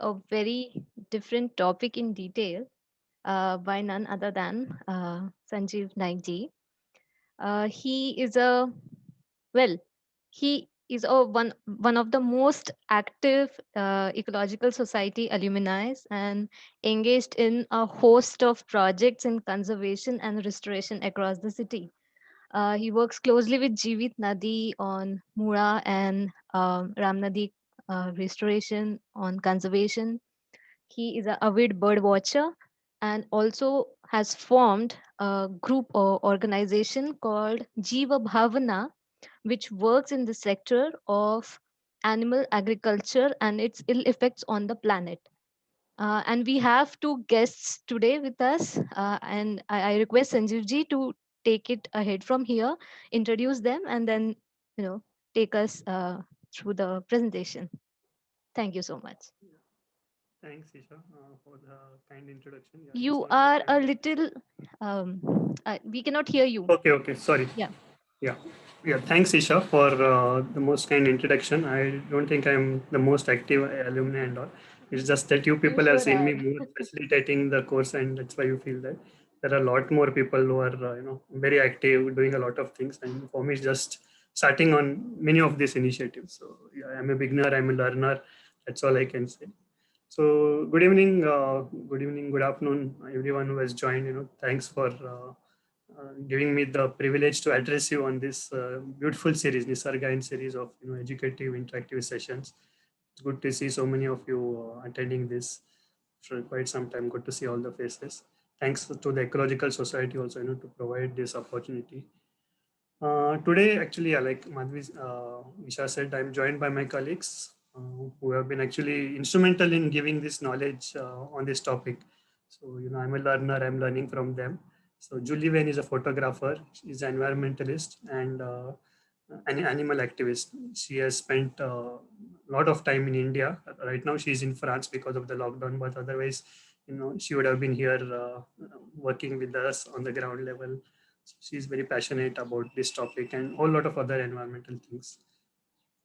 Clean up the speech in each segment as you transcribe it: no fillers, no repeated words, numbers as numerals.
a very different topic in detail by none other than Sanjeev Naik ji. He is a well, he is one of the most active ecological society alumni and engaged in a host of projects in conservation and restoration across the city. He works closely with Jeevit Nadi on Mura and Ram Nadi restoration on conservation. He is an avid bird watcher and also has formed a group or organization called Jeeva Bhavana, which works in the sector of animal agriculture and its ill effects on the planet. And we have two guests today with us, and I request Sanjeev ji to take it ahead from here, introduce them, and then you know take us through the presentation. Thank you so much. Thanks, Isha, for the kind introduction. Yeah, I just You want to are say. a little. We cannot hear you. Okay, okay, sorry. Yeah. Yeah, yeah. Thanks, Isha, for the most kind introduction. I don't think I'm the most active alumni and all. It's just that you You people have sure seen me are. more facilitating the course, and that's why you feel that there are a lot more people who are, very active, doing a lot of things. And for me, it's just starting on many of these initiatives. So yeah, I'm a beginner. I'm a learner. That's all I can say. So good evening, good afternoon, everyone who has joined. Thanks for giving me the privilege to address you on this beautiful series, Nisargaayan series of educative interactive sessions. It's good to see so many of you attending this for quite some time. Good to see all the faces. Thanks to the Ecological Society also, to provide this opportunity. Today, actually, yeah, like Madhvi Isha said, I'm joined by my colleagues who have been actually instrumental in giving this knowledge on this topic. So, I'm a learner, I'm learning from them. So, Julie Wayne is a photographer, she's an environmentalist and an animal activist. She has spent a lot of time in India. Right now, she's in France because of the lockdown, but otherwise, she would have been here working with us on the ground level. She's very passionate about this topic and a whole lot of other environmental things.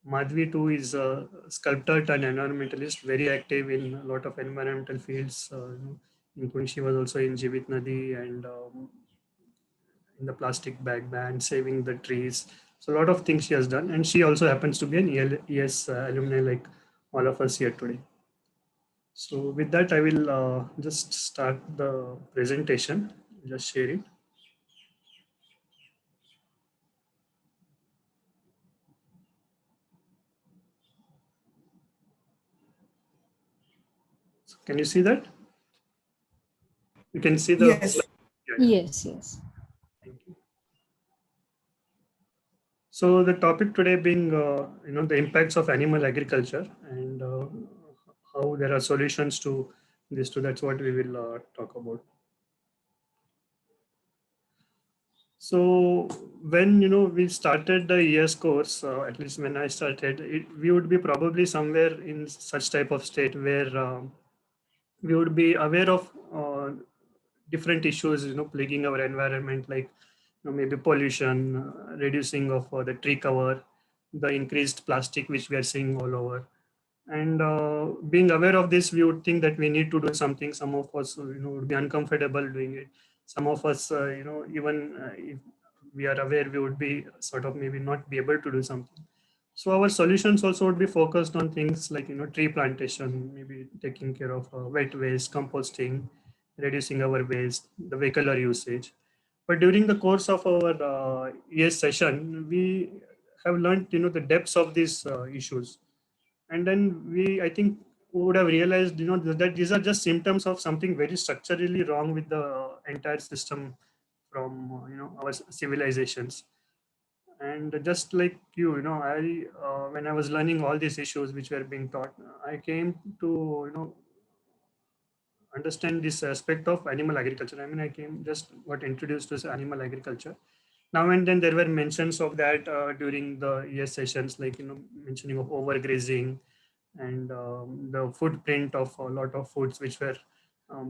Madhvi too is a sculptor and environmentalist, very active in a lot of environmental fields, including she was also in Jivit Nadi and in the plastic bag ban, saving the trees. So a lot of things she has done, and she also happens to be an ES alumni like all of us here today. So with that, I will just start the presentation. Just share it. So can you see that? You can see the Yes. slide. Yeah, yeah. Yes, yes. Thank you. So the topic today being, the impacts of animal agriculture and how there are solutions to this. So that's what we will talk about. So when we started the year's course, at least when I started, we would be probably somewhere in such type of state where we would be aware of different issues plaguing our environment, like maybe pollution, reducing of the tree cover, the increased plastic which we are seeing all over. And being aware of this, we would think that we need to do something. Some of us would be uncomfortable doing it. Some of us even if we are aware, we would be sort of maybe not be able to do something. So our solutions also would be focused on things like tree plantation, maybe taking care of wet waste, composting, reducing our waste, the vehicular usage. But during the course of our ES session, we have learned the depths of these issues, and then I think we would have realized that these are just symptoms of something very structurally wrong with the entire system from our civilizations. And just like I when I was learning all these issues which were being taught, I came to understand this aspect of animal agriculture. I mean, I came just got introduced to animal agriculture. Now and then there were mentions of that during the ES sessions, like mentioning of overgrazing and the footprint of a lot of foods which were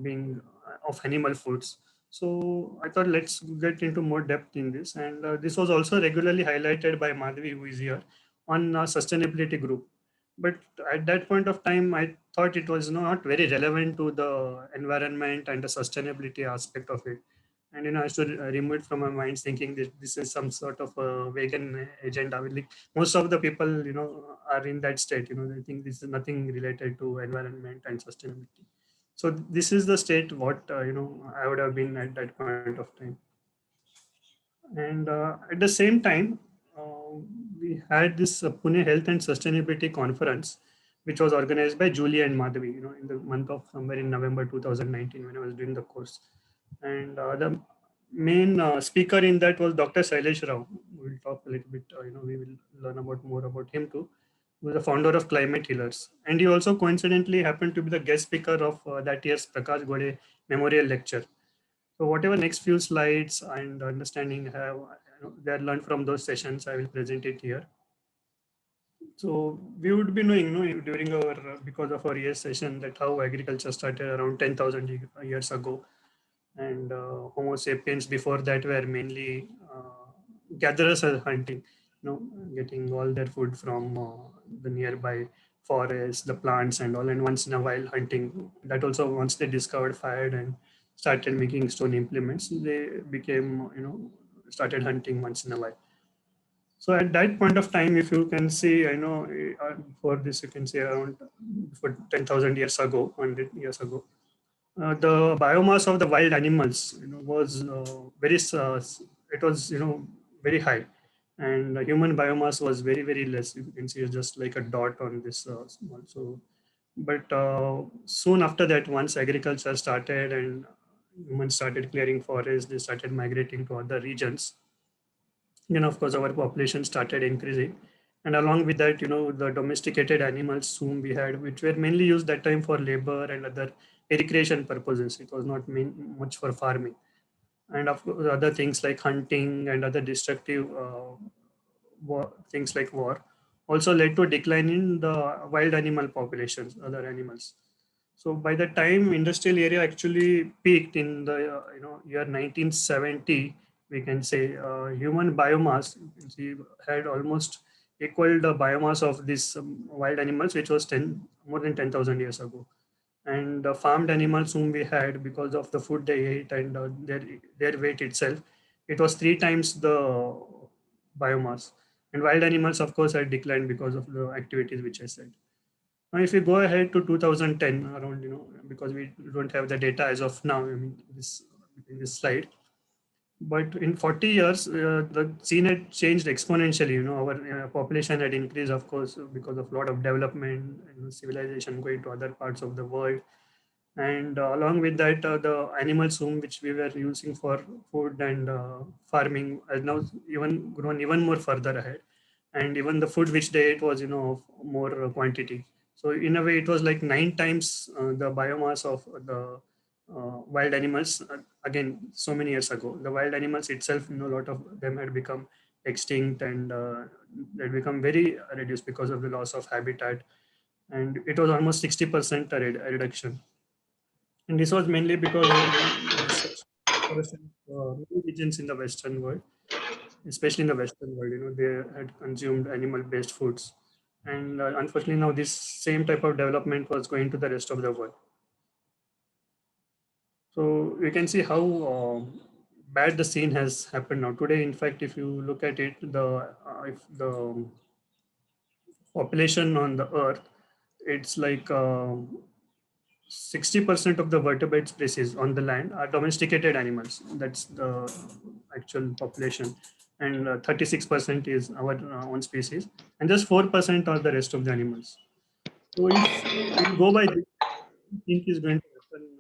being of animal foods. So I thought let's get into more depth in this, and this was also regularly highlighted by Madhvi, who is here, on sustainability group. But at that point of time, I thought it was not very relevant to the environment and the sustainability aspect of it. And I used to remove it from my mind, thinking that this is some sort of a vegan agenda. I mean, like most of the people, are in that state. They think this is nothing related to environment and sustainability. So this is the state what I would have been at that point of time. And at the same time, we had this Pune Health and Sustainability Conference, which was organized by Julie and Madhavi, in the month of somewhere in November 2019 when I was doing the course. And the main speaker in that was Dr. Sailesh Rao. We'll talk a little bit, we will learn about more about him too. He was the founder of Climate Healers. And he also coincidentally happened to be the guest speaker of that year's Prakash Gode Memorial Lecture. So whatever next few slides and understanding have they are learned from those sessions, I will present it here. So we would be knowing, during our because of our year session that how agriculture started around 10,000 years ago, and Homo sapiens before that were mainly gatherers and hunting, getting all their food from the nearby forests, the plants, and all, and once in a while hunting. That also once they discovered fire and started making stone implements, they became started hunting once in a while. So at that point of time, if you can see, I know for this you can see around for 10,000 years ago, 100 years ago, the biomass of the wild animals was it was very high, and the human biomass was very very less. You can see it's just like a dot on this small. So but soon after that, once agriculture started and humans started clearing forests, they started migrating to other regions. Then of course our population started increasing, and along with that, the domesticated animals whom we had, which were mainly used that time for labor and other recreation purposes. It was not much for farming, and of course other things like hunting and other destructive things like war also led to a decline in the wild animal populations, other animals. So by the time industrial area actually peaked in the year 1970, we can say human biomass, you can see, had almost equal the biomass of these wild animals, which was 10 more than 10,000 years ago. And the farmed animals whom we had, because of the food they ate and their weight itself, it was three times the biomass. And wild animals, of course, had declined because of the activities which I said. Now, if you go ahead to 2010, around, because we don't have the data as of now, I mean, this in this slide, but in 40 years, the scene had changed exponentially. Our population had increased, of course, because of a lot of development and civilization going to other parts of the world. And along with that, the animals whom which we were using for food and farming has now even grown even more further ahead. And even the food which they ate was of more quantity. So in a way it was like nine times the biomass of the wild animals. Again, so many years ago, the wild animals itself, a lot of them had become extinct, and they had become very reduced because of the loss of habitat, and it was almost 60% reduction. And this was mainly because of deforestation many regions in the Western world, especially in the Western world. They had consumed animal-based foods, and unfortunately now this same type of development was going to the rest of the world. So you can see how bad the scene has happened now. Today, in fact, if you look at it, the if the population on the Earth, it's like 60% of the vertebrate species on the land are domesticated animals. That's the actual population. And 36% is our own species. And just 4% are the rest of the animals. So if we go by this, I think is going to happen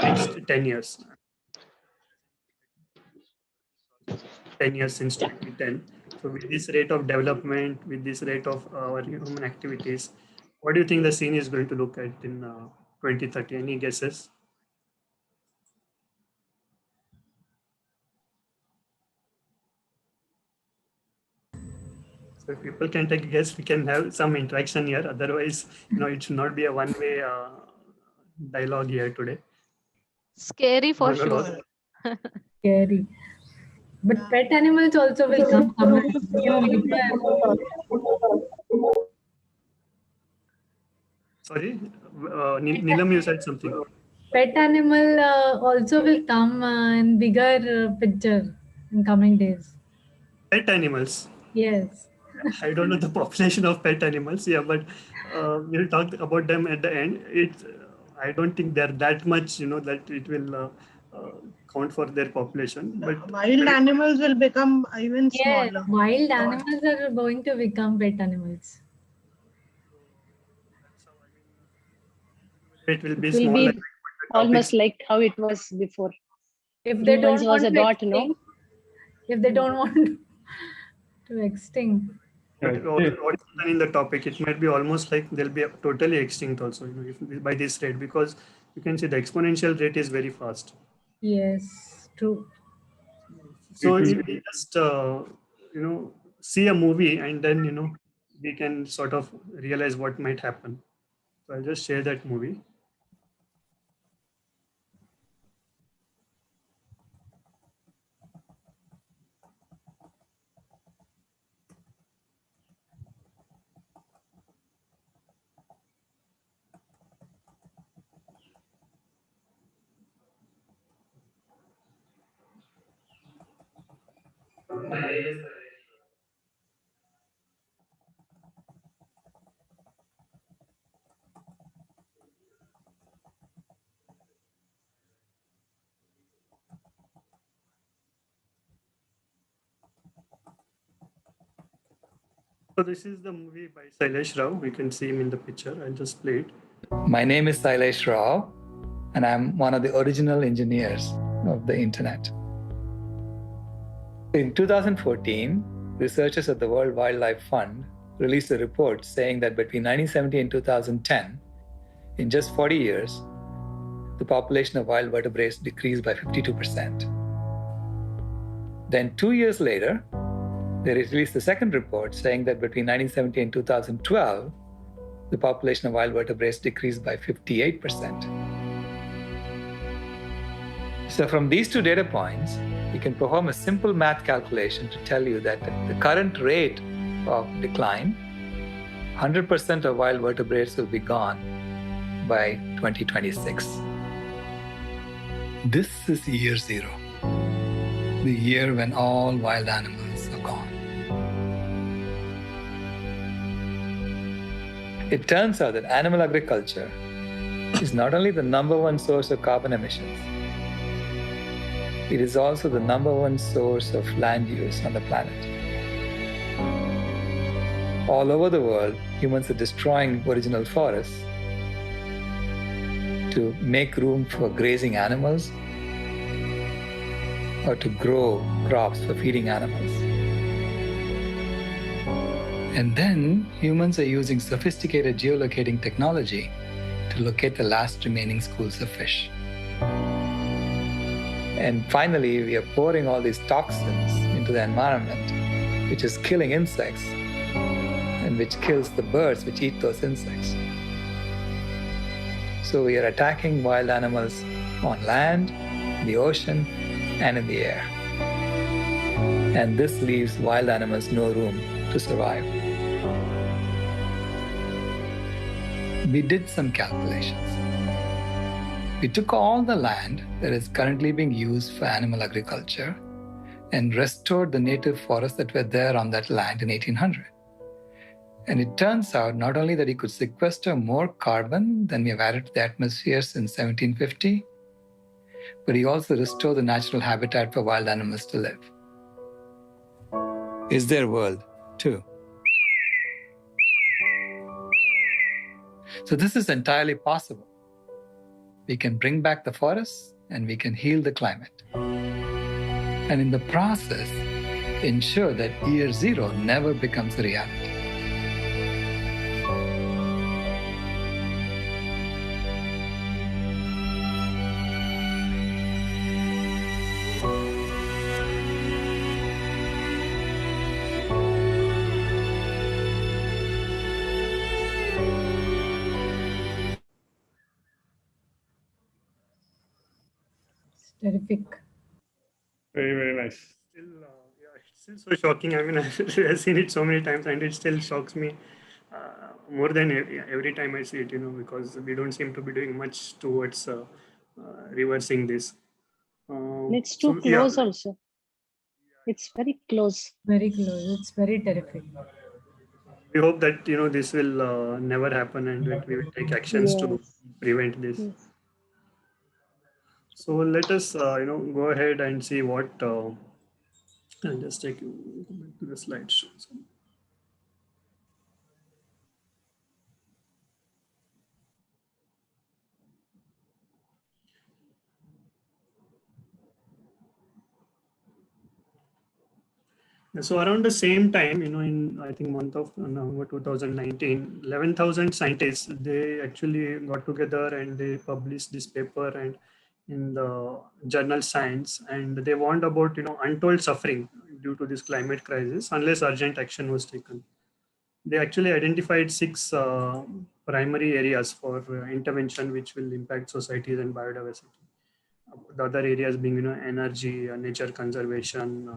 next 10 years. 10 years since 2010. So with this rate of development, with this rate of our human activities, what do you think the scene is going to look at in 2030? Any guesses? So if people can take a guess, we can have some interaction here. Otherwise, it should not be a one-way dialogue here today. Scary for Anyone else? sure. Scary. But pet animals also will come and give labor. Sorry, Nilam, you said something. Pet animal also will come in bigger picture in coming days. Pet animals. Yes. I don't know the population of pet animals. Yeah, but we'll talk about them at the end. I don't think they're that much, that it will uh, count for their population. But Wild animals will become even Yes, smaller. wild animals are going to become pet animals. that's how, it will It be will small. Like be the almost topics. like how it was before. If they Humans don't was want a to dot, no? extinct, if they don't want to extinct. But Okay. what's written in the topic, it might be almost like they'll be totally extinct also, if, by this rate, because you can see the exponential rate is very fast. Yes, true. So It will if we just see a movie and then we can sort of realize what might happen. So I'll just share that movie. So this is the movie by Sailesh Rao. We can see him in the picture. I'll just play it. My name is Sailesh Rao, and I'm one of the original engineers of the internet. In 2014, researchers at the World Wildlife Fund released a report saying that between 1970 and 2010, in just 40 years, the population of wild vertebrates decreased by 52%. Then 2 years later, they released the second report saying that between 1970 and 2012, the population of wild vertebrates decreased by 58%. So from these two data points, you can perform a simple math calculation to tell you that at the current rate of decline, 100% of wild vertebrates will be gone by 2026. This is year zero, the year when all wild animals are gone. It turns out that animal agriculture is not only the number one source of carbon emissions, it is also the number one source of land use on the planet. All over the world, humans are destroying original forests to make room for grazing animals or to grow crops for feeding animals. And then humans are using sophisticated geolocating technology to locate the last remaining schools of fish. And finally, we are pouring all these toxins into the environment, which is killing insects and which kills the birds which eat those insects. So we are attacking wild animals on land, in the ocean, and in the air. And this leaves wild animals no room to survive. We did some calculations. We took all the land that is currently being used for animal agriculture and restored the native forests that were there on that land in 1800. And it turns out not only that we could sequester more carbon than we have added to the atmosphere since 1750, but he also restored the natural habitat for wild animals to live. Is their world too? So this is entirely possible. We can bring back the forests and we can heal the climate. And in the process, ensure that year zero never becomes a reality. It's terrific. very, very nice. Still, yeah, it's still so shocking. I mean, I've seen it so many times, and it still shocks me more than every time I see it, because we don't seem to be doing much towards reversing this. And it's too So yeah, close also. It's very close. Very close. It's very terrific. we hope that this will never happen and that we will take actions to Yes. prevent this. Yes. So let us go ahead and see what. I'll just take you back to the slideshow. So around the same time, in I think month of November 2019, 11,000 scientists, they actually got together and they published this paper and in the journal Science, and they warned about untold suffering due to this climate crisis unless urgent action was taken. They actually identified six primary areas for intervention which will impact societies and biodiversity. The other areas being energy, nature conservation,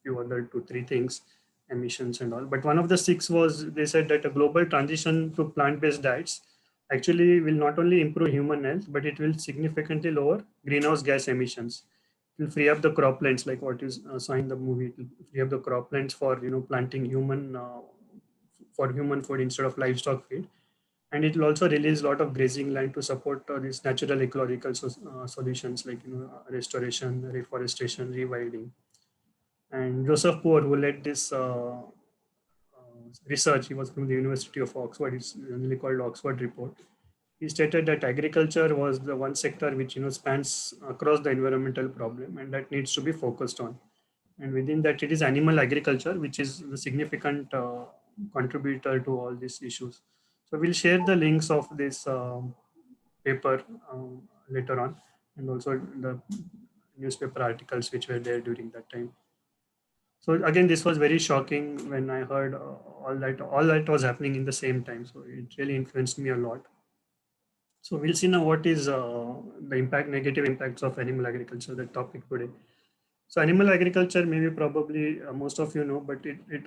few other two three things, emissions and all. But one of the six was, they said that a global transition to plant-based diets actually will not only improve human health, but it will significantly lower greenhouse gas emissions. It will free up the croplands, like what is saw in the movie. It will free up the croplands for planting human for human food instead of livestock feed, and it will also release a lot of grazing land to support these natural ecological solutions like restoration, reforestation, rewilding. And Joseph Poor, who led this research, he was from the University of Oxford. It's generally called Oxford Report. He stated that agriculture was the one sector which spans across the environmental problem and that needs to be focused on. And within that, it is animal agriculture, which is the significant contributor to all these issues. So we'll share the links of this paper later on, and also the newspaper articles which were there during that time. So again, this was very shocking when I heard all that was happening in the same time. So it really influenced me a lot. So we'll see now what is the negative impacts of animal agriculture, the topic today. So animal agriculture, maybe probably most of you know, but it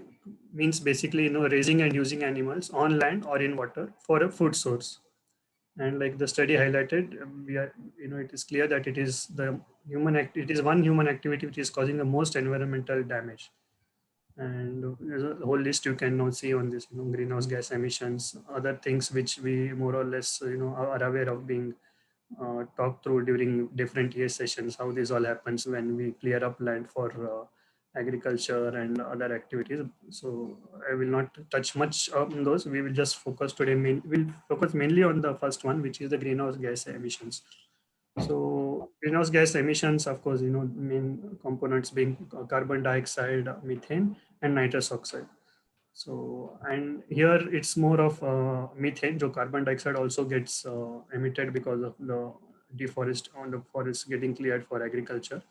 means basically raising and using animals on land or in water for a food source. And like the study highlighted, we are it is clear that it is it is one human activity which is causing the most environmental damage. And there's a whole list you can now see on this, greenhouse gas emissions, other things which we more or less are aware of being talk through during different year sessions, how this all happens when we clear up land for agriculture and other activities. So I will not touch much on those. We will just focus today. We'll focus mainly on the first one, which is the greenhouse gas emissions. So greenhouse gas emissions, of course, main components being carbon dioxide, methane, and nitrous oxide. So, and here it's more of methane. So carbon dioxide also gets emitted because of the the forest getting cleared for agriculture.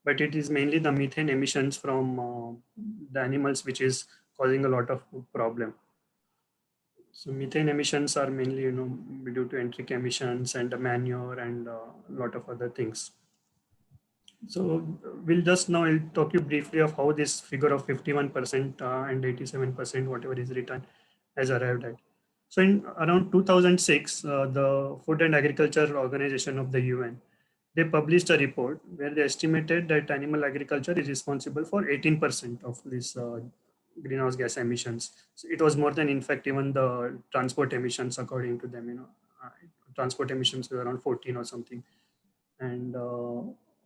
But it is mainly the methane emissions from the animals which is causing a lot of problem. So methane emissions are mainly, due to enteric emissions and the manure and a lot of other things. So we'll just now I'll talk you briefly of how this figure of 51% and 87%, whatever is written, has arrived at. So in around 2006, the Food and Agriculture Organization of the UN, they published a report where they estimated that animal agriculture is responsible for 18% of this greenhouse gas emissions. So it was more than, in fact, even the transport emissions, according to them. Transport emissions were around 14 or something, and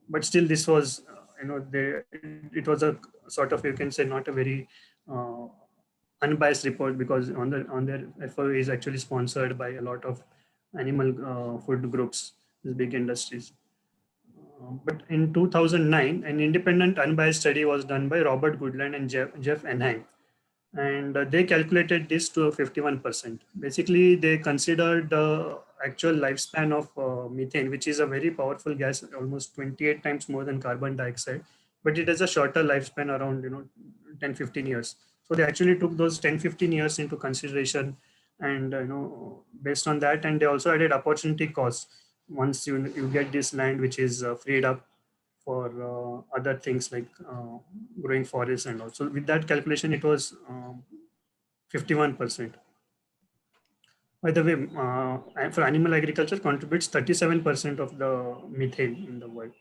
but still this was it was a sort of, you can say, not a very uh, unbiased report, because on their FOA is actually sponsored by a lot of animal food groups, these big industries. But in 2009, an independent unbiased study was done by Robert Goodland and Jeff Enheim, and they calculated this to 51%. Basically, they considered the actual lifespan of methane, which is a very powerful gas, almost 28 times more than carbon dioxide, but it has a shorter lifespan, around 10-15 years. So they actually took those 10-15 years into consideration, and based on that, and they also added opportunity costs. Once you get this land which is freed up for other things like growing forests, and also with that calculation it was 51%. By the way, for animal agriculture contributes 37% of the methane in the world.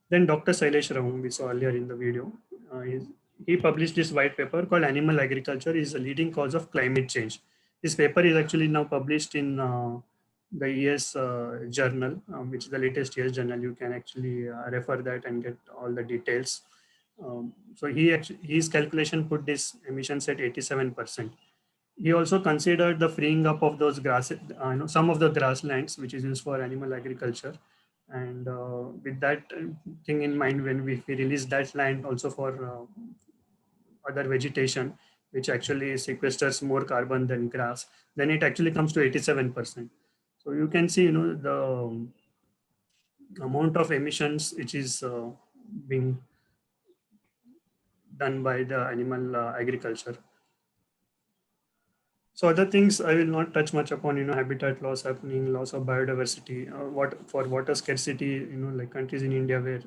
Then Dr. Sailesh Rao, whom we saw earlier in the video, he published this white paper called Animal Agriculture is a Leading Cause of Climate Change. This paper is actually now published in the ES journal, which is the latest ES journal. You can actually refer that and get all the details. So his calculation put this emissions at 87%. He also considered the freeing up of those grass, some of the grasslands, which is used for animal agriculture. And with that thing in mind, when we release that land also for other vegetation, which actually sequesters more carbon than grass, then it actually comes to 87%. So you can see, the amount of emissions which is being done by the animal agriculture. So other things I will not touch much upon, habitat loss happening, loss of biodiversity, what for water scarcity, like countries in India where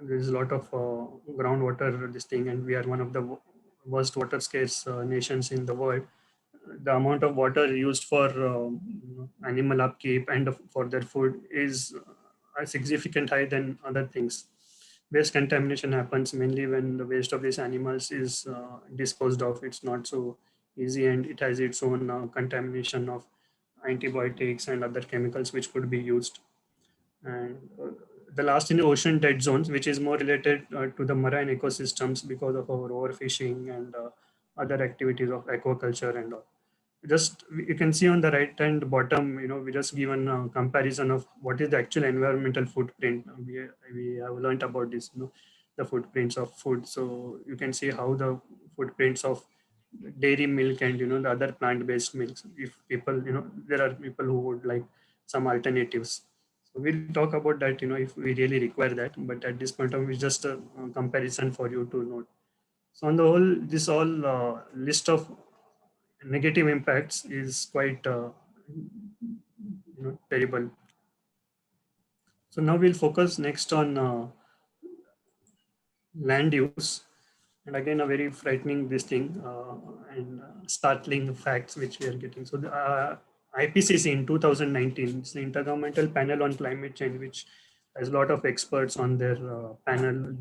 there is a lot of groundwater, this thing, and we are one of the worst water scarce nations in the world. The amount of water used for animal upkeep and for their food is significant higher than other things. Waste contamination happens mainly when the waste of these animals is disposed of. It's not so easy, and it has its own contamination of antibiotics and other chemicals which could be used. And the last in the ocean dead zones, which is more related to the marine ecosystems because of our overfishing and other activities of aquaculture and all. Just you can see on the right hand bottom, we just given a comparison of what is the actual environmental footprint. We have learned about this, the footprints of food. So you can see how the footprints of dairy milk and the other plant based milks, if people, there are people who would like some alternatives. So we'll talk about that, if we really require that, but at this point of it's just a comparison for you to note. So on the whole, this all list of negative impacts is quite terrible. So now we'll focus next on land use, and again a very frightening this thing and startling facts which we are getting. So the IPCC in 2019, it's the Intergovernmental Panel on Climate Change, which has a lot of experts on their panel.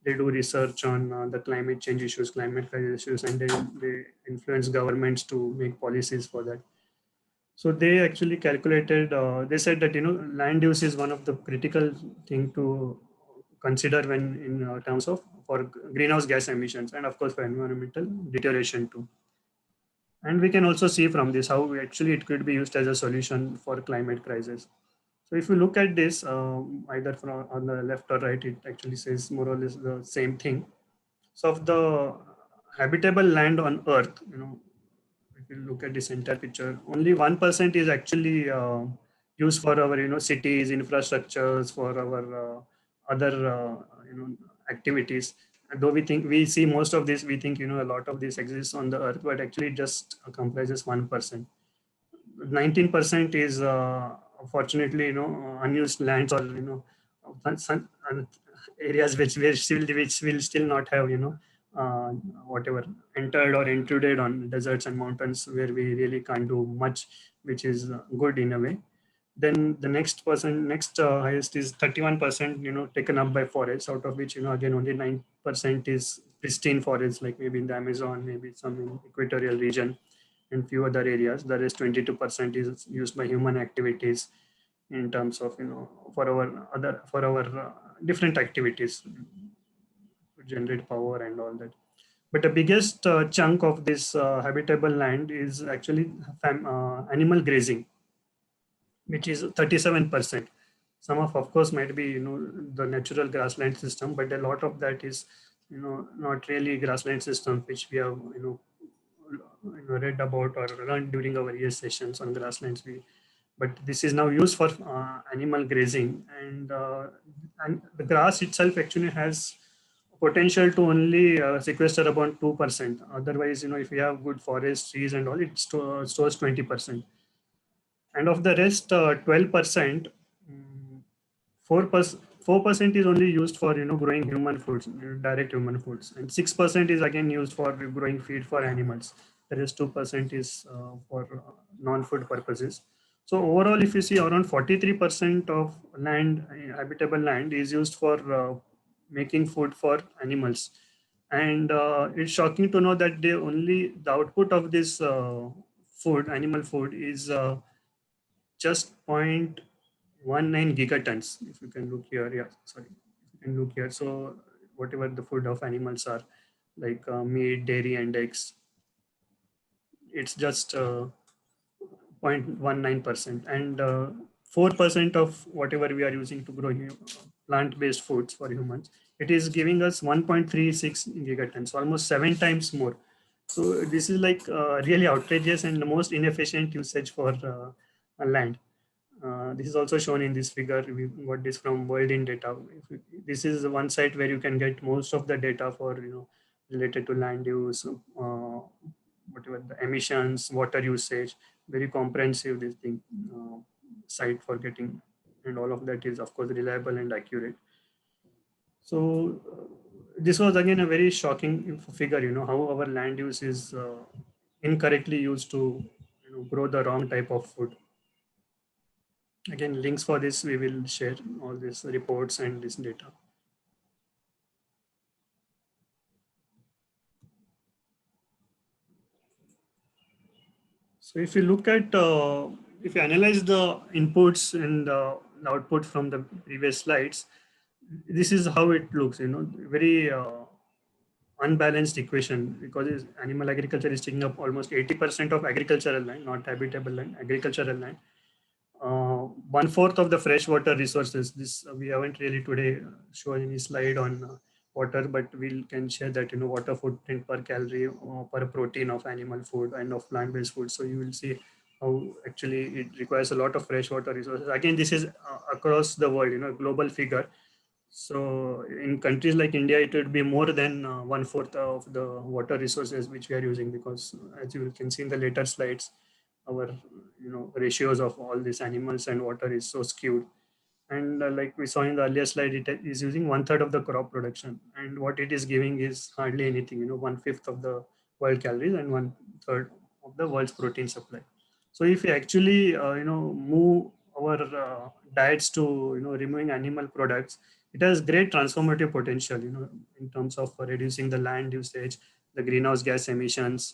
They do research on the climate change issues, climate crisis issues, and they influence governments to make policies for that. So they actually calculated, they said that, land use is one of the critical thing to consider when in terms of for greenhouse gas emissions and of course for environmental deterioration too. And we can also see from this how actually it could be used as a solution for climate crisis. So if you look at this, either from on the left or right, it actually says more or less the same thing. So of the habitable land on Earth, if you look at this entire picture, only 1% is actually used for our, cities, infrastructures, for our other, activities. And though we see most of this, we think, a lot of this exists on the Earth, but actually it just comprises 1%. 19% is fortunately, unused lands or, some areas which will still not have, whatever entered or intruded on deserts and mountains where we really can't do much, which is good in a way. Then the next highest is 31%, taken up by forests, out of which, again, only 9% is pristine forests, like maybe in the Amazon, maybe some in equatorial region and few other areas. The rest 22% is used by human activities in terms of, for our different activities to generate power and all that. But the biggest chunk of this habitable land is actually animal grazing, which is 37%. Some of course might be, the natural grassland system, but a lot of that is, not really grassland system, which we have, read about or learned during our ES sessions on grasslands. But this is now used for animal grazing, and the grass itself actually has potential to only sequester about 2%. Otherwise, if you have good forest trees and all, it stores 20%. And of the rest 12%, 4% is only used for growing human foods, direct human foods, and 6% is again used for growing feed for animals. The rest 2% is for non-food purposes. So overall, if you see, around 43% of land, habitable land, is used for making food for animals. And it's shocking to know that the output of this food, animal food, is just 0.19 gigatons. If you can look here, yeah, sorry, if you can look here. So whatever the food of animals are, like meat, dairy, and eggs, it's just 0.19%, and 4% of whatever we are using to grow plant-based foods for humans, it is giving us 1.36 gigatons, almost 7 times more. So this is like really outrageous and the most inefficient usage for land. This is also shown in this figure. We got this from World in Data. This is one site where you can get most of the data for related to land use, whatever the emissions, water usage. Very comprehensive this thing site for getting, and all of that is of course reliable and accurate. So this was again a very shocking figure. How our land use is incorrectly used to grow the wrong type of food. Again, links for this, we will share all these reports and this data. So if you look at, if you analyze the inputs and the output from the previous slides, this is how it looks, very unbalanced equation, because animal agriculture is taking up almost 80% of agricultural land, not habitable land, agricultural land. 1/4 of the freshwater resources. This we haven't really today shown any slide on water, but we can share that water footprint per calorie per protein of animal food and of plant-based food. So you will see how actually it requires a lot of freshwater resources. Again, this is across the world, global figure. So in countries like India, it would be more than 1/4 of the water resources which we are using, because as you can see in the later slides, our ratios of all these animals and water is so skewed. And like we saw in the earlier slide, it is using 1/3 of the crop production, and what it is giving is hardly anything. 1/5 of the world calories and 1/3 of the world's protein supply. So if we actually move our diets to removing animal products, it has great transformative potential in terms of reducing the land usage, the greenhouse gas emissions.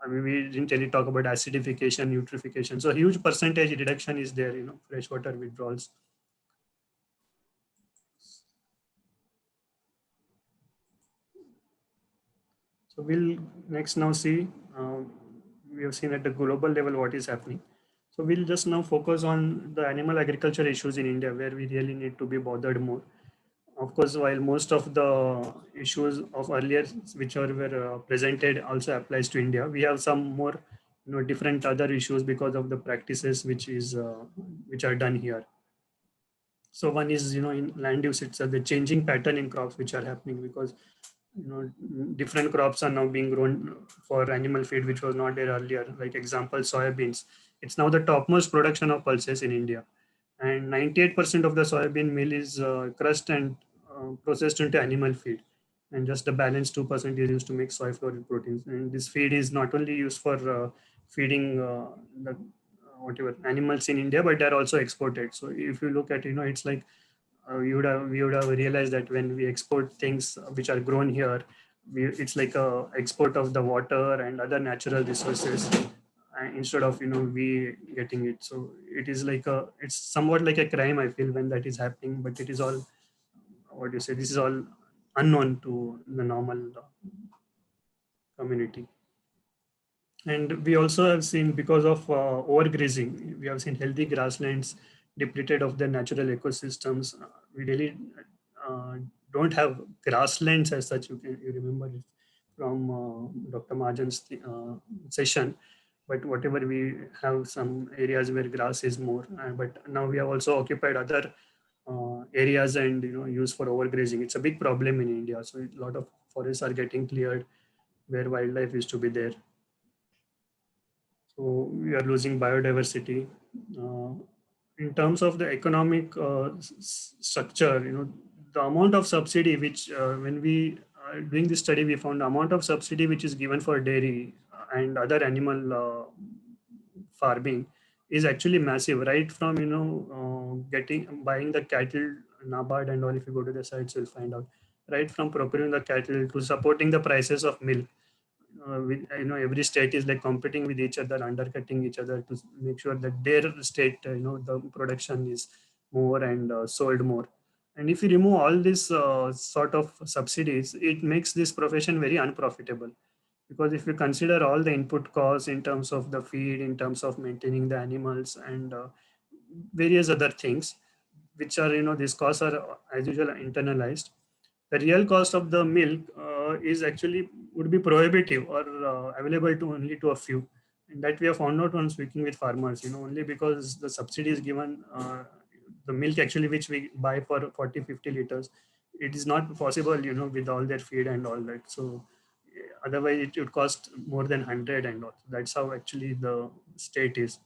I mean, we didn't really talk about acidification, eutrophication. So a huge percentage reduction is there, freshwater withdrawals. So we'll next now see, we have seen at the global level what is happening. So we'll just now focus on the animal agriculture issues in India, where we really need to be bothered more. Of course, while most of the issues of earlier which were presented also applies to India, we have some more different other issues because of the practices which are done here. So one is in land use itself, the changing pattern in crops which are happening, because different crops are now being grown for animal feed, which was not there earlier. Like example, soybeans. It's now the topmost production of pulses in India, and 98% of the soybean meal is crushed and processed into animal feed, and just the balance 2% is used to make soy flour proteins. And this feed is not only used for feeding the whatever animals in India, but they're also exported. So if you look at it's like we would have realized that when we export things which are grown here, it's like a export of the water and other natural resources, instead of we getting it. So it is like it's somewhat like a crime, I feel, when that is happening. But it is all, what do you say, this is all unknown to the normal community. And we also have seen, because of overgrazing, we have seen healthy grasslands depleted of their natural ecosystems. We really don't have grasslands as such. You remember it from Dr. Majan's session. But whatever, we have some areas where grass is more. But now we have also occupied other areas and used for overgrazing. It's a big problem in India. So a lot of forests are getting cleared where wildlife used to be there. So we are losing biodiversity. In terms of the economic structure, the amount of subsidy which when we doing this study, we found the amount of subsidy which is given for dairy and other animal farming is actually massive, right from buying the cattle, NABARD and all. If you go to the sites, you'll find out, right from procuring the cattle to supporting the prices of milk. With, every state is like competing with each other, undercutting each other to make sure that their state, the production is more and sold more. And if you remove all these sort of subsidies, it makes this profession very unprofitable, because if you consider all the input costs in terms of the feed, in terms of maintaining the animals, and various other things, which are, these costs are as usual internalized, the real cost of the milk is actually would be prohibitive or available to only to a few. And that we have found out on speaking with farmers, only because the subsidy is given, the milk actually which we buy for 40-50 liters, it is not possible, with all their feed and all that. So otherwise it would cost more than 100 and all. That's how actually the state is.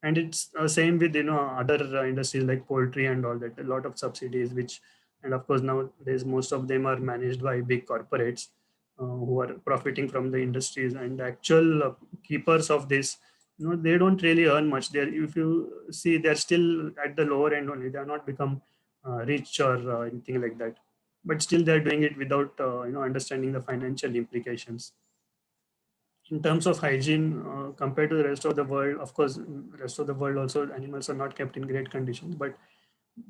And it's same with, other industries like poultry and all that, a lot of subsidies which, and of course nowadays most of them are managed by big corporates who are profiting from the industries, and the actual keepers of this, they don't really earn much there. If you see, they're still at the lower end only, they are not become rich or anything like that, but still they're doing it without understanding the financial implications. In terms of hygiene, compared to the rest of the world, of course, rest of the world also animals are not kept in great conditions, but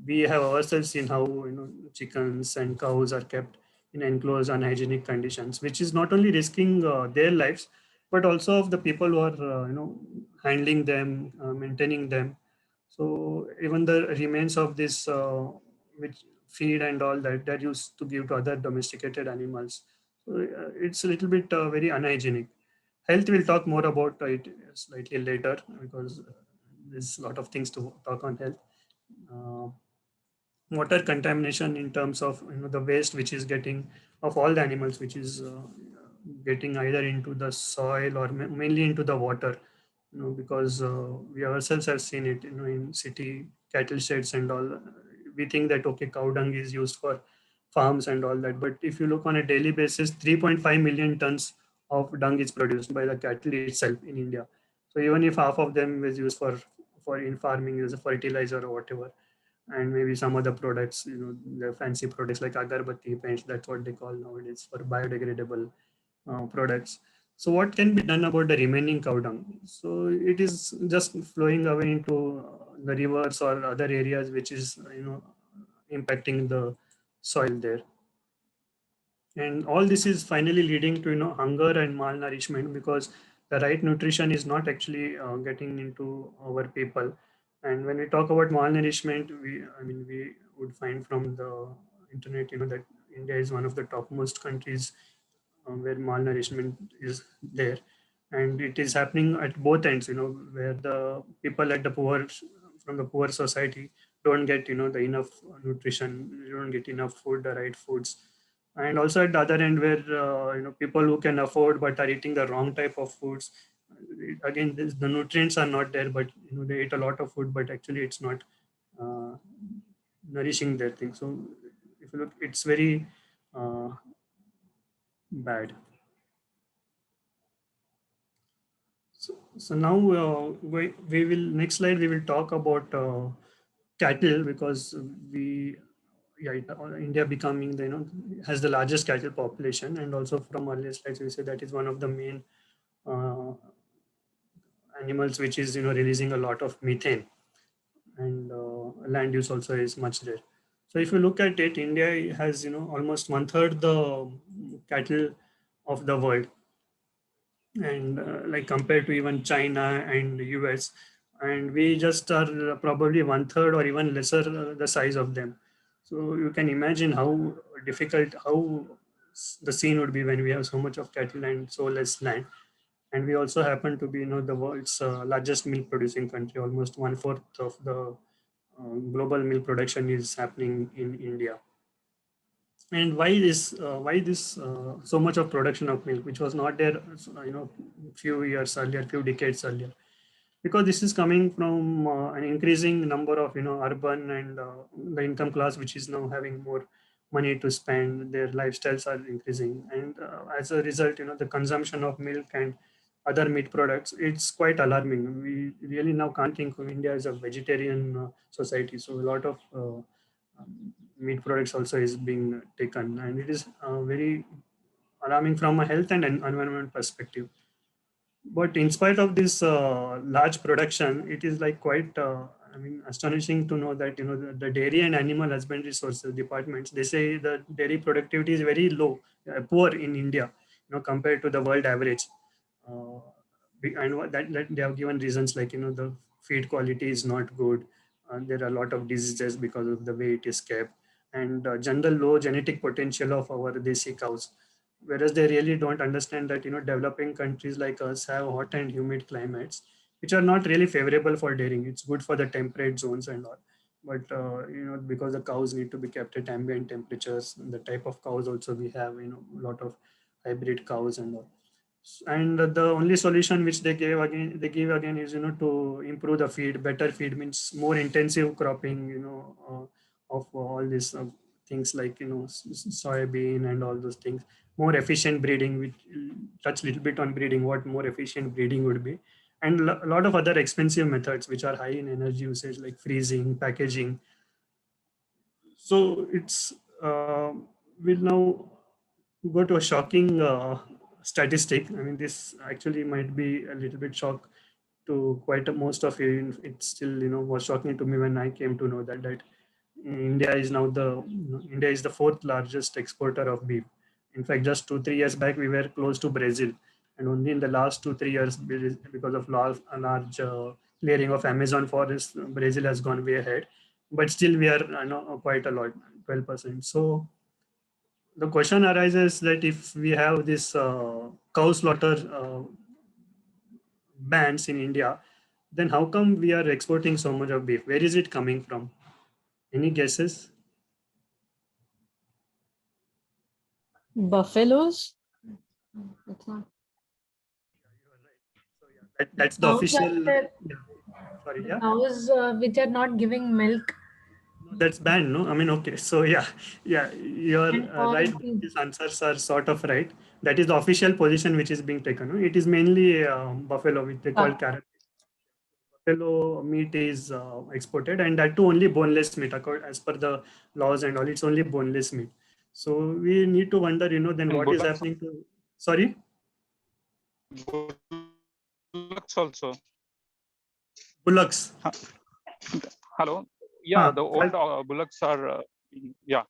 we have ourselves seen how, chickens and cows are kept in enclosed unhygienic conditions, which is not only risking their lives, but also of the people who are handling them, maintaining them. So even the remains of this which feed and all that, they're used to give to other domesticated animals. So it's a little bit very unhygienic. Health, we'll talk more about it slightly later, because there's a lot of things to talk on health. Uh, Water contamination in terms of, the waste which is getting of all the animals, which is getting either into the soil or mainly into the water, because we ourselves have seen it, in city cattle sheds and all. We think that okay, cow dung is used for farms and all that, but if you look on a daily basis, 3.5 million tons of dung is produced by the cattle itself in India. So even if half of them is used for in farming as a fertilizer or whatever, and maybe some other products, the fancy products like agarbatti paints, that's what they call nowadays, for biodegradable products. So what can be done about the remaining cow dung? So it is just flowing away into the rivers or other areas, which is, impacting the soil there. And all this is finally leading to, hunger and malnourishment, because the right nutrition is not actually getting into our people. And when we talk about malnourishment, we would find from the internet, that India is one of the topmost countries where malnourishment is there, and it is happening at both ends, where the people at the poor, from the poor society, don't get, the enough nutrition, you don't get enough food, the right foods. And also at the other end, where people who can afford but are eating the wrong type of foods. Again, the nutrients are not there, but they eat a lot of food, but actually it's not uh, nourishing their thing. So if you look, it's very uh, bad. So now we will, next slide we will talk about cattle, because India becoming the, has the largest cattle population, and also from earlier slides we say that is one of the main uh, animals which is, releasing a lot of methane, and land use also is much there. So if you look at it, India has, almost one third the cattle of the world, and like compared to even China and US, and we just are probably one third or even lesser the size of them. So you can imagine how difficult, how the scene would be when we have so much of cattle and so less land. And we also happen to be, the world's largest milk producing country. Almost one fourth of the global milk production is happening in India. And why this so much of production of milk, which was not there, few years earlier, few decades earlier? Because this is coming from an increasing number of, urban and the income class, which is now having more money to spend, their lifestyles are increasing, and as a result, the consumption of milk and other meat products, it's quite alarming. We really now can't think of India as a vegetarian society, so a lot of meat products also is being taken, and it is very alarming from a health and environment perspective. But in spite of this large production, it is like quite, I mean, astonishing to know that the dairy and animal husbandry resources departments, they say the dairy productivity is very low, poor in India, compared to the world average. Uh, and that they have given reasons like the feed quality is not good. There are a lot of diseases because of the way it is kept, and general low genetic potential of our desi cows, whereas they really don't understand that developing countries like us have hot and humid climates which are not really favorable for dairying. It's good for the temperate zones and all, but because the cows need to be kept at ambient temperatures, the type of cows also we have, a lot of hybrid cows and all. And the only solution which they give again is to improve the feed. Better feed means more intensive cropping, of all these things like soybean and all those things. More efficient breeding, which touch little bit on breeding, what more efficient breeding would be, and a lot of other expensive methods which are high in energy usage like freezing, packaging. So it's we'll now go to a shocking statistic. I mean, this actually might be a little bit shock to quite most of you. It still, was shocking to me when I came to know that India is now India is the fourth largest exporter of beef. In fact, just 2 3 years back, we were close to Brazil, and only in the last 2 3 years, because of large clearing of Amazon forest, Brazil has gone way ahead. But still, we are quite a lot, 12%. So the question arises that if we have this cow slaughter bans in India, then how come we are exporting so much of beef? Where is it coming from? Any guesses? Buffaloes? It's not. So yeah, that's the Cows official. are the, Yeah, sorry, the yeah. cows which are not giving milk No, that's banned. No, I mean, okay. So yeah, yeah, you're and all right. the These answers are sort of right. That is the official position which is being taken. No? It is mainly buffalo, which they call carrot. Buffalo meat is exported, and that too only boneless meat. As per the laws and all, it's only boneless meat. So we need to wonder, then And what is bullocks, happening to? Sorry, bullocks also. bullocks. Hello. Yeah, Huh. the old bullocks are. Yeah.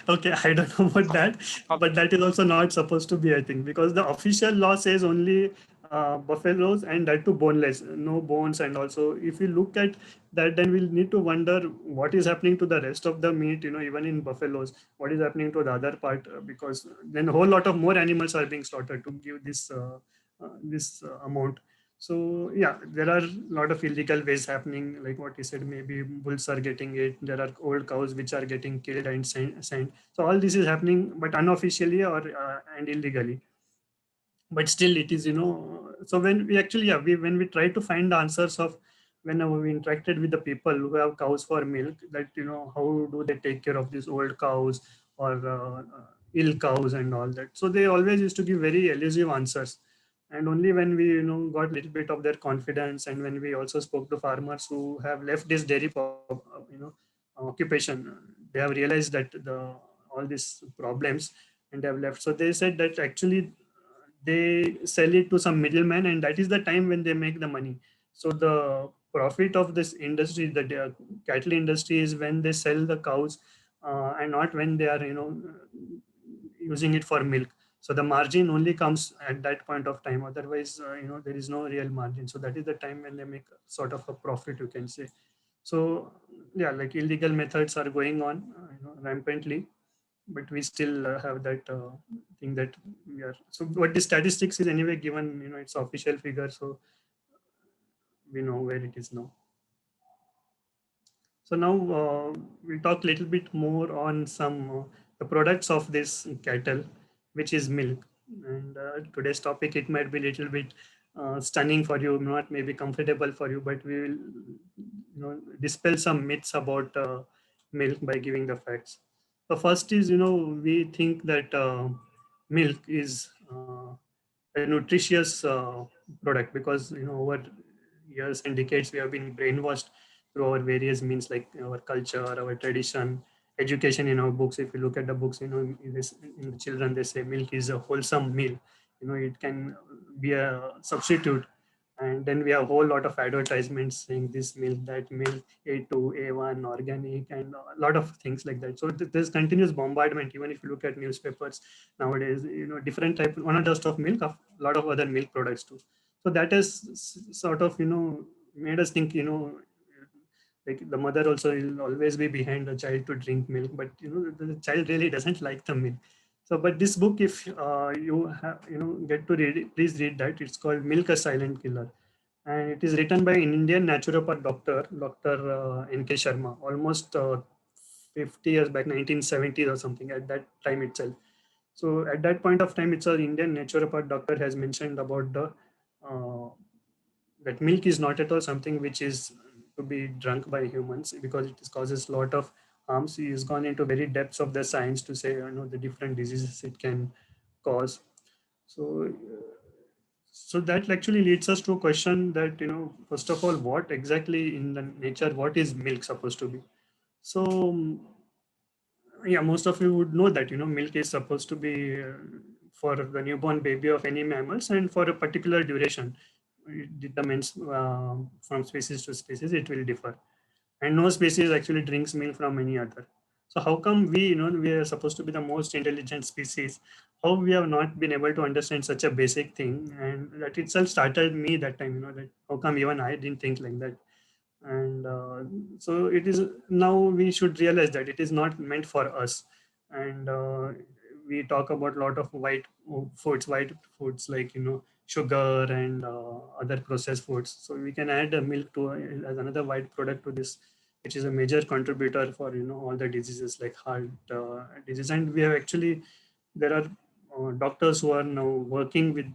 Okay, I don't know about that, but that is also not supposed to be, I think, because the official law says only buffaloes, and that too boneless, no bones. And also, if you look at that, then we'll need to wonder what is happening to the rest of the meat, even in buffaloes, what is happening to the other part, because then a whole lot of more animals are being slaughtered to give this amount. So yeah, there are a lot of illegal ways happening, like what you said. Maybe bulls are getting it. There are old cows which are getting killed and sent. So all this is happening, but unofficially or and illegally. But still, it is. So when we actually, yeah, when we try to find the answers of whenever we interacted with the people who have cows for milk, that how do they take care of these old cows or ill cows and all that. So they always used to give very elusive answers, and only when we got a little bit of their confidence, and when we also spoke to farmers who have left this dairy occupation, they have realized that the all these problems, and they have left. So they said that actually they sell it to some middleman, and that is the time when they make the money. So the profit of this industry, the cattle industry, is when they sell the cows, and not when they are using it for milk. So the margin only comes at that point of time. Otherwise, there is no real margin. So that is the time when they make sort of a profit, you can say. So yeah, like illegal methods are going on, rampantly, but we still have that thing that we are. So what the statistics is anyway given, it's official figure, so we know where it is now. So now we'll talk a little bit more on some the products of this cattle, which is milk. And today's topic, it might be a little bit stunning for you, not maybe comfortable for you, but we will dispel some myths about milk by giving the facts. The first is, we think that milk is a nutritious product because, over years and decades we have been brainwashed through our various means like our culture, our tradition, education in our books. If you look at the books, in the children they say milk is a wholesome meal. It can be a substitute, and then we have a whole lot of advertisements saying this milk, that milk, A2, A1, organic, and a lot of things like that. So there's continuous bombardment. Even if you look at newspapers nowadays, different type, not just of milk, of a lot of other milk products too. So that has sort of, made us think, like the mother also will always be behind the child to drink milk, but the child really doesn't like the milk. So, but this book, if you have, get to read it, please read that. It's called Milk, a Silent Killer, and it is written by an Indian naturopath doctor, Dr. N.K. Sharma, almost 50 years back, 1970s or something, at that time itself. So at that point of time, it's an Indian naturopath doctor has mentioned about the uh, that milk is not at all something which is to be drunk by humans because it causes a lot of harms. He has gone into very depths of the science to say, the different diseases it can cause. So, so that actually leads us to a question that, first of all, what exactly in the nature, what is milk supposed to be? So, yeah, most of you would know that, milk is supposed to be for the newborn baby of any mammals and for a particular duration. It determines from species to species, it will differ. And no species actually drinks milk from any other. So how come we, we are supposed to be the most intelligent species? How we have not been able to understand such a basic thing? And that itself started me that time, that how come even I didn't think like that? And so it is now we should realize that it is not meant for us. And we talk about a lot of white foods like sugar and other processed foods. So we can add milk to as another white product to this, which is a major contributor for all the diseases like heart disease. And we have actually, there are doctors who are now working with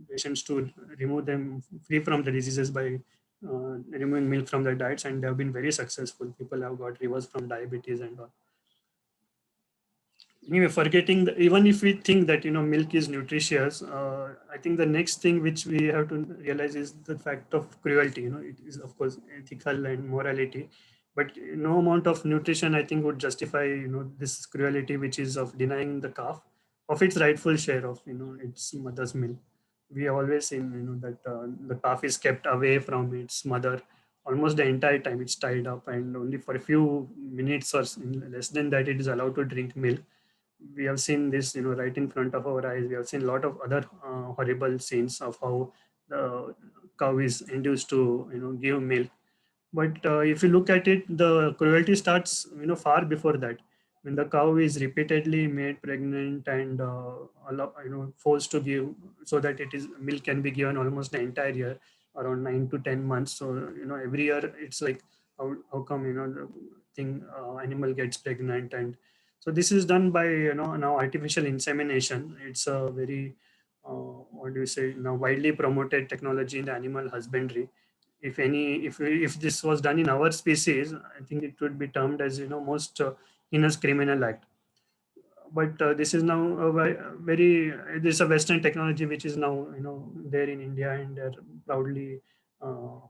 patients to remove them free from the diseases by removing milk from their diets, and they have been very successful. People have got reversed from diabetes and all. Anyway, forgetting even if we think that milk is nutritious, I think the next thing which we have to realize is the fact of cruelty. It is of course ethical and morality, but no amount of nutrition I think would justify this cruelty, which is of denying the calf of its rightful share of its mother's milk. We have always seen that the calf is kept away from its mother almost the entire time. It's tied up, and only for a few minutes or less than that it is allowed to drink milk. We have seen this right in front of our eyes. We have seen a lot of other horrible scenes of how the cow is induced to give milk. But if you look at it, the cruelty starts far before that, when the cow is repeatedly made pregnant and forced to give, so that it is milk can be given almost the entire year, around 9 to 10 months. So every year it's like, how come the thing animal gets pregnant. And so this is done by now artificial insemination. It's a very what do you say, now widely promoted technology in the animal husbandry. If this was done in our species, I think it would be termed as most heinous criminal act. But this is now very this is a Western technology which is now there in India, and they're proudly uh,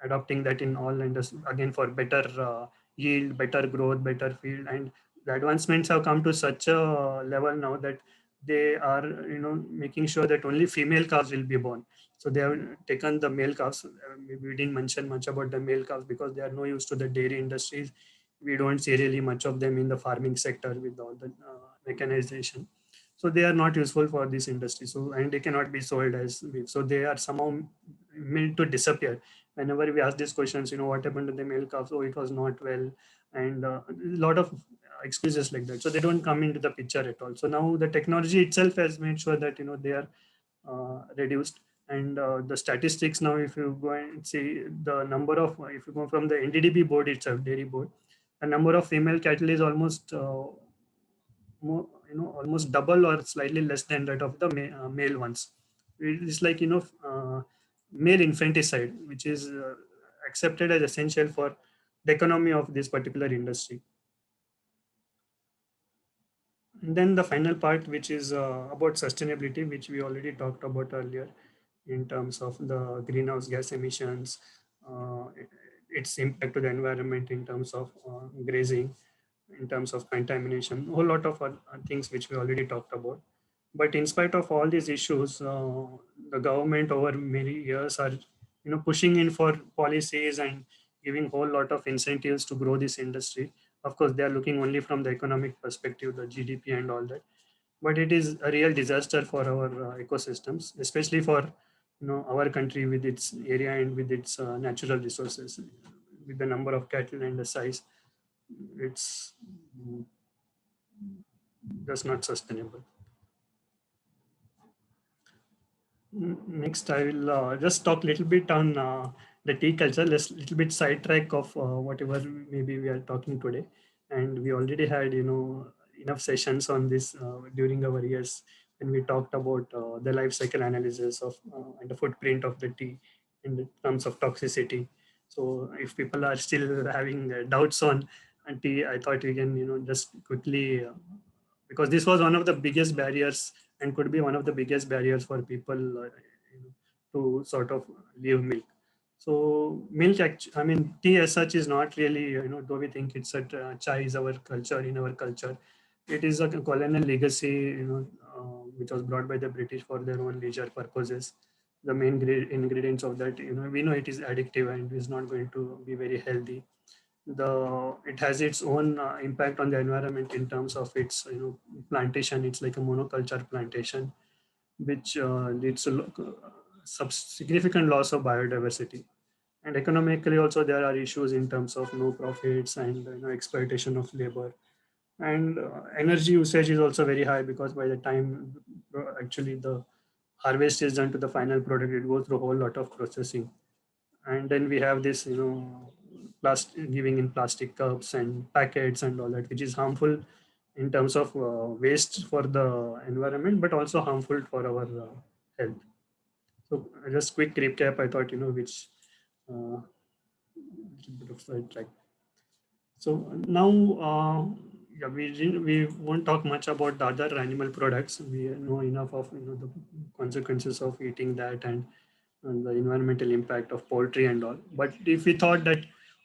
adopting that in all industries again for better yield, better growth, better field. And the advancements have come to such a level now that they are making sure that only female calves will be born. So they have taken the male calves. We didn't mention much about the male calves because they are no use to the dairy industries. We don't see really much of them in the farming sector with all the mechanization. So they are not useful for this industry. So, and they cannot be sold as beef. So they are somehow meant to disappear. Whenever we ask these questions, what happened to the male calves? Oh, it was not well. And a lot of excuses like that. So they don't come into the picture at all. So now the technology itself has made sure that they are reduced. And the statistics now, if you go and see the number of, if you go from the NDDB board itself, dairy board, the number of female cattle is almost more, almost double or slightly less than that of the male ones. It's like male infanticide, which is accepted as essential for the economy of this particular industry. And then the final part, which is about sustainability, which we already talked about earlier in terms of the greenhouse gas emissions, uh, its impact to the environment in terms of grazing, in terms of contamination, a whole lot of things which we already talked about. But in spite of all these issues, the government over many years are, pushing in for policies and giving whole lot of incentives to grow this industry. Of course, they are looking only from the economic perspective, the GDP and all that. But it is a real disaster for our ecosystems, especially for our country with its area and with its natural resources, with the number of cattle and the size. It's just not sustainable. Next, I will just talk a little bit on the tea culture, let's little bit sidetrack of whatever maybe we are talking today. And we already had, enough sessions on this during our years when we talked about the life cycle analysis of and the footprint of the tea in the terms of toxicity. So if people are still having doubts on tea, I thought we can, just quickly because this was one of the biggest barriers and could be one of the biggest barriers for people to sort of leave milk. So milk, I mean, tea as such is not really, though we think it's a chai is our culture in our culture. It is a colonial legacy, which was brought by the British for their own leisure purposes. The main ingredients of that, we know it is addictive and is not going to be very healthy. It has its own impact on the environment in terms of its plantation. It's like a monoculture plantation, which leads to significant loss of biodiversity. And economically also there are issues in terms of no profits and exploitation of labor. And energy usage is also very high because by the time actually the harvest is done to the final product, it goes through a whole lot of processing. And then we have this plastic, giving in plastic cups and packets and all that, which is harmful in terms of waste for the environment but also harmful for our health. So just quick recap, I thought, which little bit of sidetrack. So now, yeah, we won't talk much about the other animal products. We know enough of the consequences of eating that and the environmental impact of poultry and all. But if we thought that,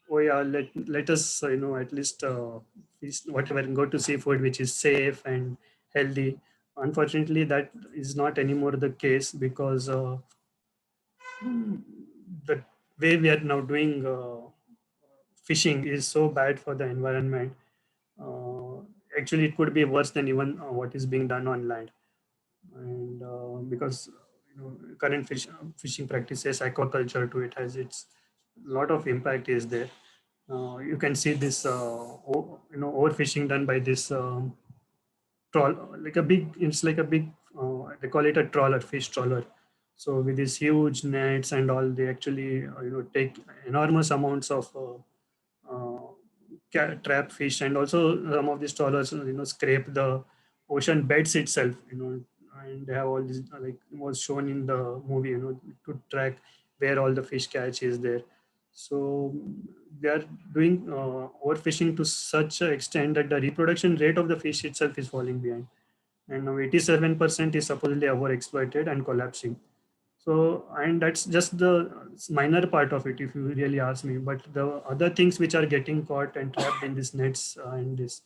oh yeah, let us at least whatever go to seafood which is safe and healthy. Unfortunately, that is not anymore the case because the way we are now doing fishing is so bad for the environment. Uh, Actually, it could be worse than even what is being done on land. And because current fishing practices, aquaculture to it has its lot of impact is there. You can see this overfishing done by this trawl, like a big, it's like a big they call it a trawler, fish trawler. So with these huge nets and all, they actually take enormous amounts of trap fish. And also some of these trawlers scrape the ocean beds itself, and they have all this like was shown in the movie, to track where all the fish catch is there. So they are doing overfishing to such an extent that the reproduction rate of the fish itself is falling behind, and now 87% is supposedly overexploited and collapsing. So, and that's just the minor part of it, if you really ask me. But the other things which are getting caught and trapped in these nets and this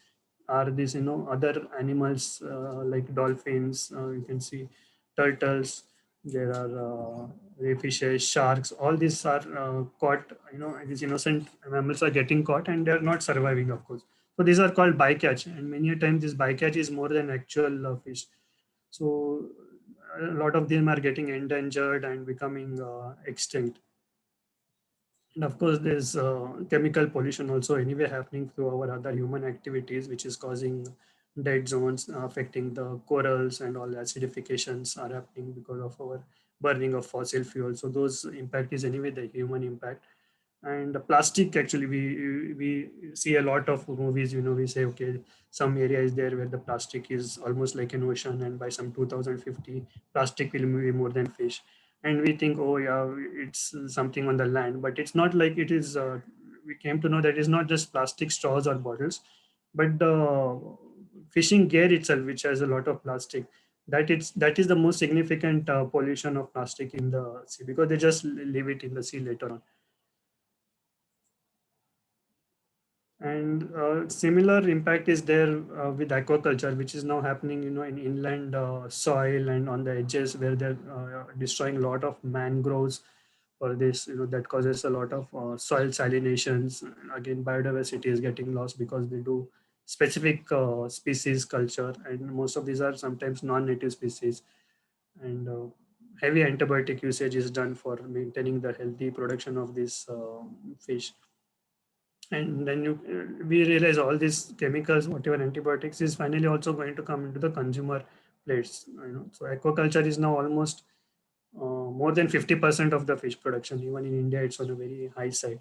are these, other animals like dolphins. You can see turtles. There are ray fishes, sharks. All these are caught. These innocent mammals are getting caught and they are not surviving, of course. So these are called bycatch, and many a times this bycatch is more than actual fish. So a lot of them are getting endangered and becoming extinct. And of course, there's chemical pollution also anyway happening through our other human activities, which is causing dead zones, affecting the corals, and all acidifications are happening because of our burning of fossil fuel. So those impact is anyway the human impact. And the plastic, actually, we see a lot of movies, we say, okay, some area is there where the plastic is almost like an ocean, and by some 2050 plastic will be more than fish. And we think, oh yeah, it's something on the land, but it's not like it is we came to know that it's not just plastic straws or bottles, but the fishing gear itself, which has a lot of plastic, that is the most significant pollution of plastic in the sea, because they just leave it in the sea later on. And similar impact is there with aquaculture, which is now happening, in inland soil and on the edges, where they're destroying a lot of mangroves for this, that causes a lot of soil salinations. And again, biodiversity is getting lost because they do specific species culture, and most of these are sometimes non-native species. And heavy antibiotic usage is done for maintaining the healthy production of this fish. And then we realize all these chemicals, whatever antibiotics, is finally also going to come into the consumer plates. So aquaculture is now almost more than 50% of the fish production. Even in India, it's on a very high side.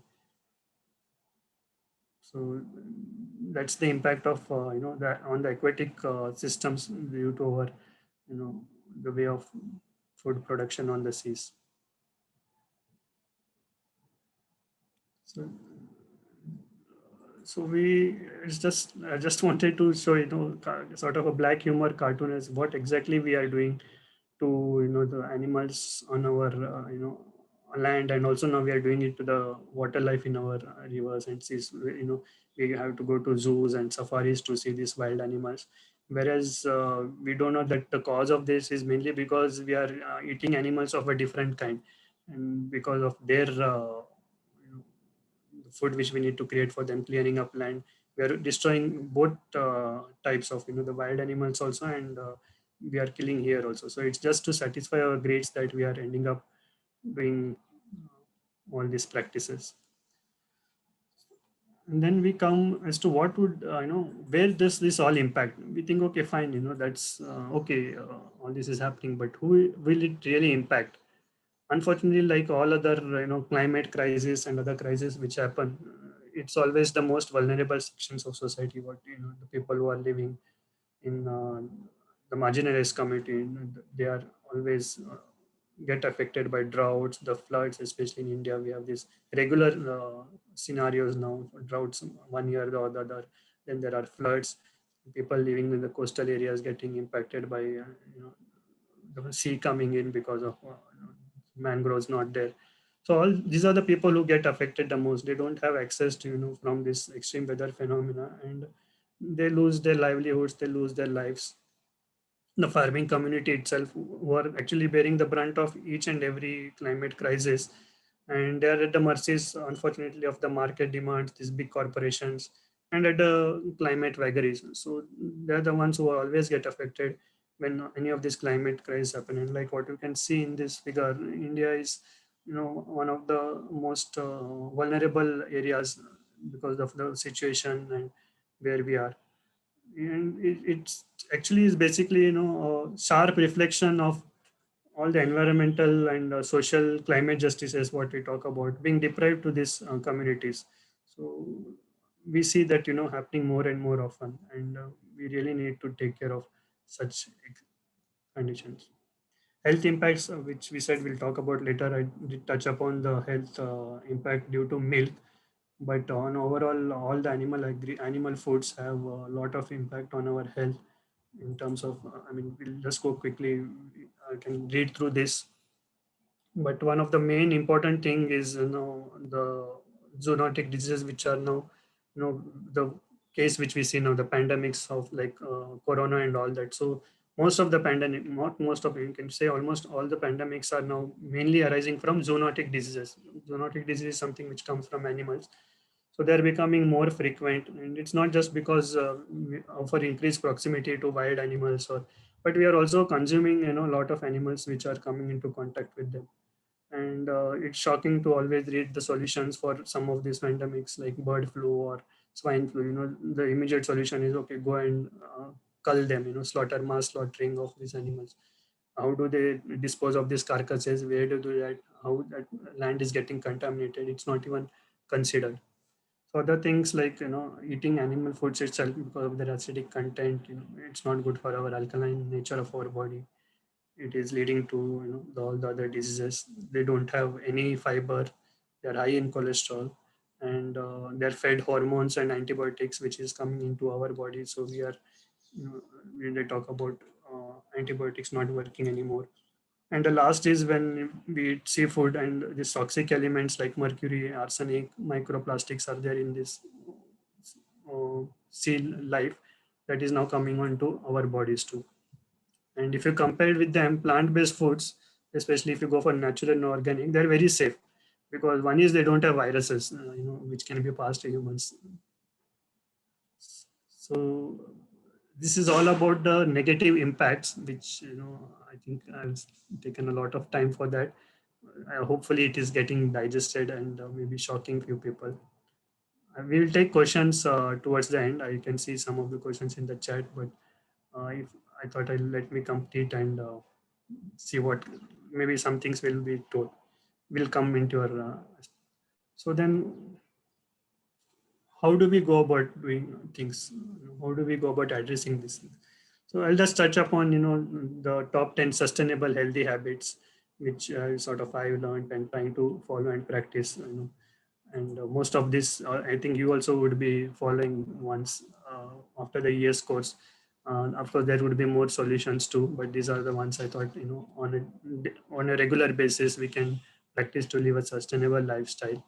So that's the impact of that on the aquatic systems due to our the way of food production on the seas. So it's just, I just wanted to show, sort of a black humor cartoon as what exactly we are doing to the animals on our land, and also now we are doing it to the water life in our rivers and seas. We have to go to zoos and safaris to see these wild animals, whereas we don't know that the cause of this is mainly because we are eating animals of a different kind, and because of their the food which we need to create for them, clearing up land, we are destroying both types of the wild animals also, and we are killing here also. So it's just to satisfy our grades that we are ending up doing all these practices. And then we come as to what would where does this all impact. We think, okay, fine, that's okay, all this is happening, but who will it really impact? Unfortunately, like all other climate crisis and other crises which happen, it's always the most vulnerable sections of society, what the people who are living in the marginalized community, they are always get affected by droughts, the floods. Especially in India, we have these regular scenarios now, droughts one year or the other. Then there are floods, people living in the coastal areas getting impacted by the sea coming in because of mangroves not there. So all these are the people who get affected the most. They don't have access to from this extreme weather phenomena, and they lose their livelihoods, they lose their lives. The farming community itself, who are actually bearing the brunt of each and every climate crisis, and they are at the mercies, unfortunately, of the market demands, these big corporations, and at the climate vagaries. So they're the ones who always get affected when any of these climate crises happen. And like what you can see in this figure, India is one of the most vulnerable areas because of the situation and where we are. And it's actually is basically a sharp reflection of all the environmental and social climate justices what we talk about being deprived to these communities. So we see that happening more and more often, and we really need to take care of such conditions. Health impacts, which we said we'll talk about later. I did touch upon the health impact due to milk, but on overall, all the animal foods have a lot of impact on our health in terms of. I mean, we'll just go quickly. I can read through this, but one of the main important thing is the zoonotic diseases, which are now the case which we see now, the pandemics of like corona and all that. So most of the pandemic, not most of it, you can say almost all the pandemics are now mainly arising from zoonotic diseases. Zoonotic disease is something which comes from animals, so they're becoming more frequent, and it's not just because we offer increased proximity to wild animals, or but we are also consuming a lot of animals which are coming into contact with them. And it's shocking to always read the solutions for some of these pandemics like bird flu or swine flu. The immediate solution is, okay, go and cull them, slaughter, mass slaughtering of these animals. How do they dispose of these carcasses? Where do that? How that land is getting contaminated? It's not even considered. So other things like eating animal foods itself, because of their acidic content, it's not good for our alkaline nature of our body. It is leading to all the other diseases. They don't have any fiber, they're high in cholesterol, and they're fed hormones and antibiotics, which is coming into our body. So we are, when they talk about antibiotics not working anymore. And the last is when we eat seafood and these toxic elements like mercury, arsenic, microplastics are there in this sea life that is now coming onto our bodies too. And if you compare with them, plant-based foods, especially if you go for natural and organic, they're very safe because one is they don't have viruses, which can be passed to humans. So this is all about the negative impacts, which I think I've taken a lot of time for that. Hopefully, it is getting digested and maybe shocking few people. We will take questions towards the end. I can see some of the questions in the chat, but if I thought I'll let me complete and see what maybe some things will be told will come into your. So then, how do we go about doing things? How do we go about addressing this? So I'll just touch upon the top 10 sustainable healthy habits, which sort of I learned and trying to follow and practice. And most of this, I think you also would be following once after the year's course. Of course, there would be more solutions too, but these are the ones I thought on a regular basis we can practice to live a sustainable lifestyle.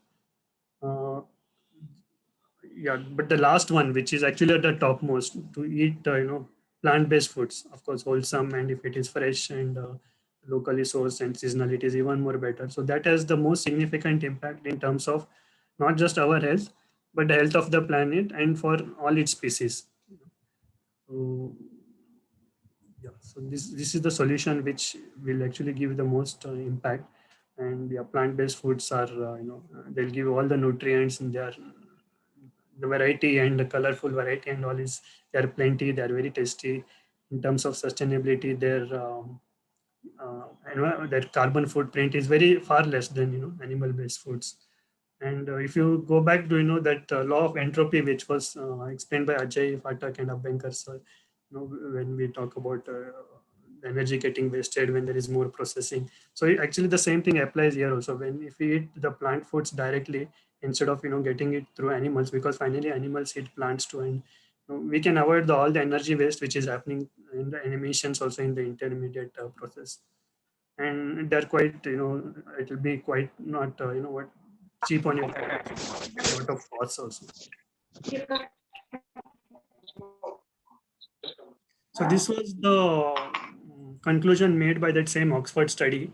Uh, yeah, but the last one, which is actually at the topmost, to eat plant-based foods, of course wholesome, and if it is fresh and locally sourced and seasonal, it is even more better. So that has the most significant impact in terms of not just our health but the health of the planet and for all its species. So yeah, so this is the solution which will actually give the most impact. And yeah, plant-based foods are they'll give all the nutrients, and they are the variety and the colorful variety and all is they're plenty, they're very tasty. In terms of sustainability, their carbon footprint is very far less than animal-based foods. And if you go back to that law of entropy, which was explained by Ajay Phatak and Abhankar sir, when we talk about the energy getting wasted when there is more processing. So actually the same thing applies here also. When if we eat the plant foods directly instead of getting it through animals, because finally animals eat plants too, and we can avoid all the energy waste which is happening in the emissions also in the intermediate process. And they're quite it will be quite not what cheap on your pocket, a lot of costs also. So this was the conclusion made by that same Oxford study,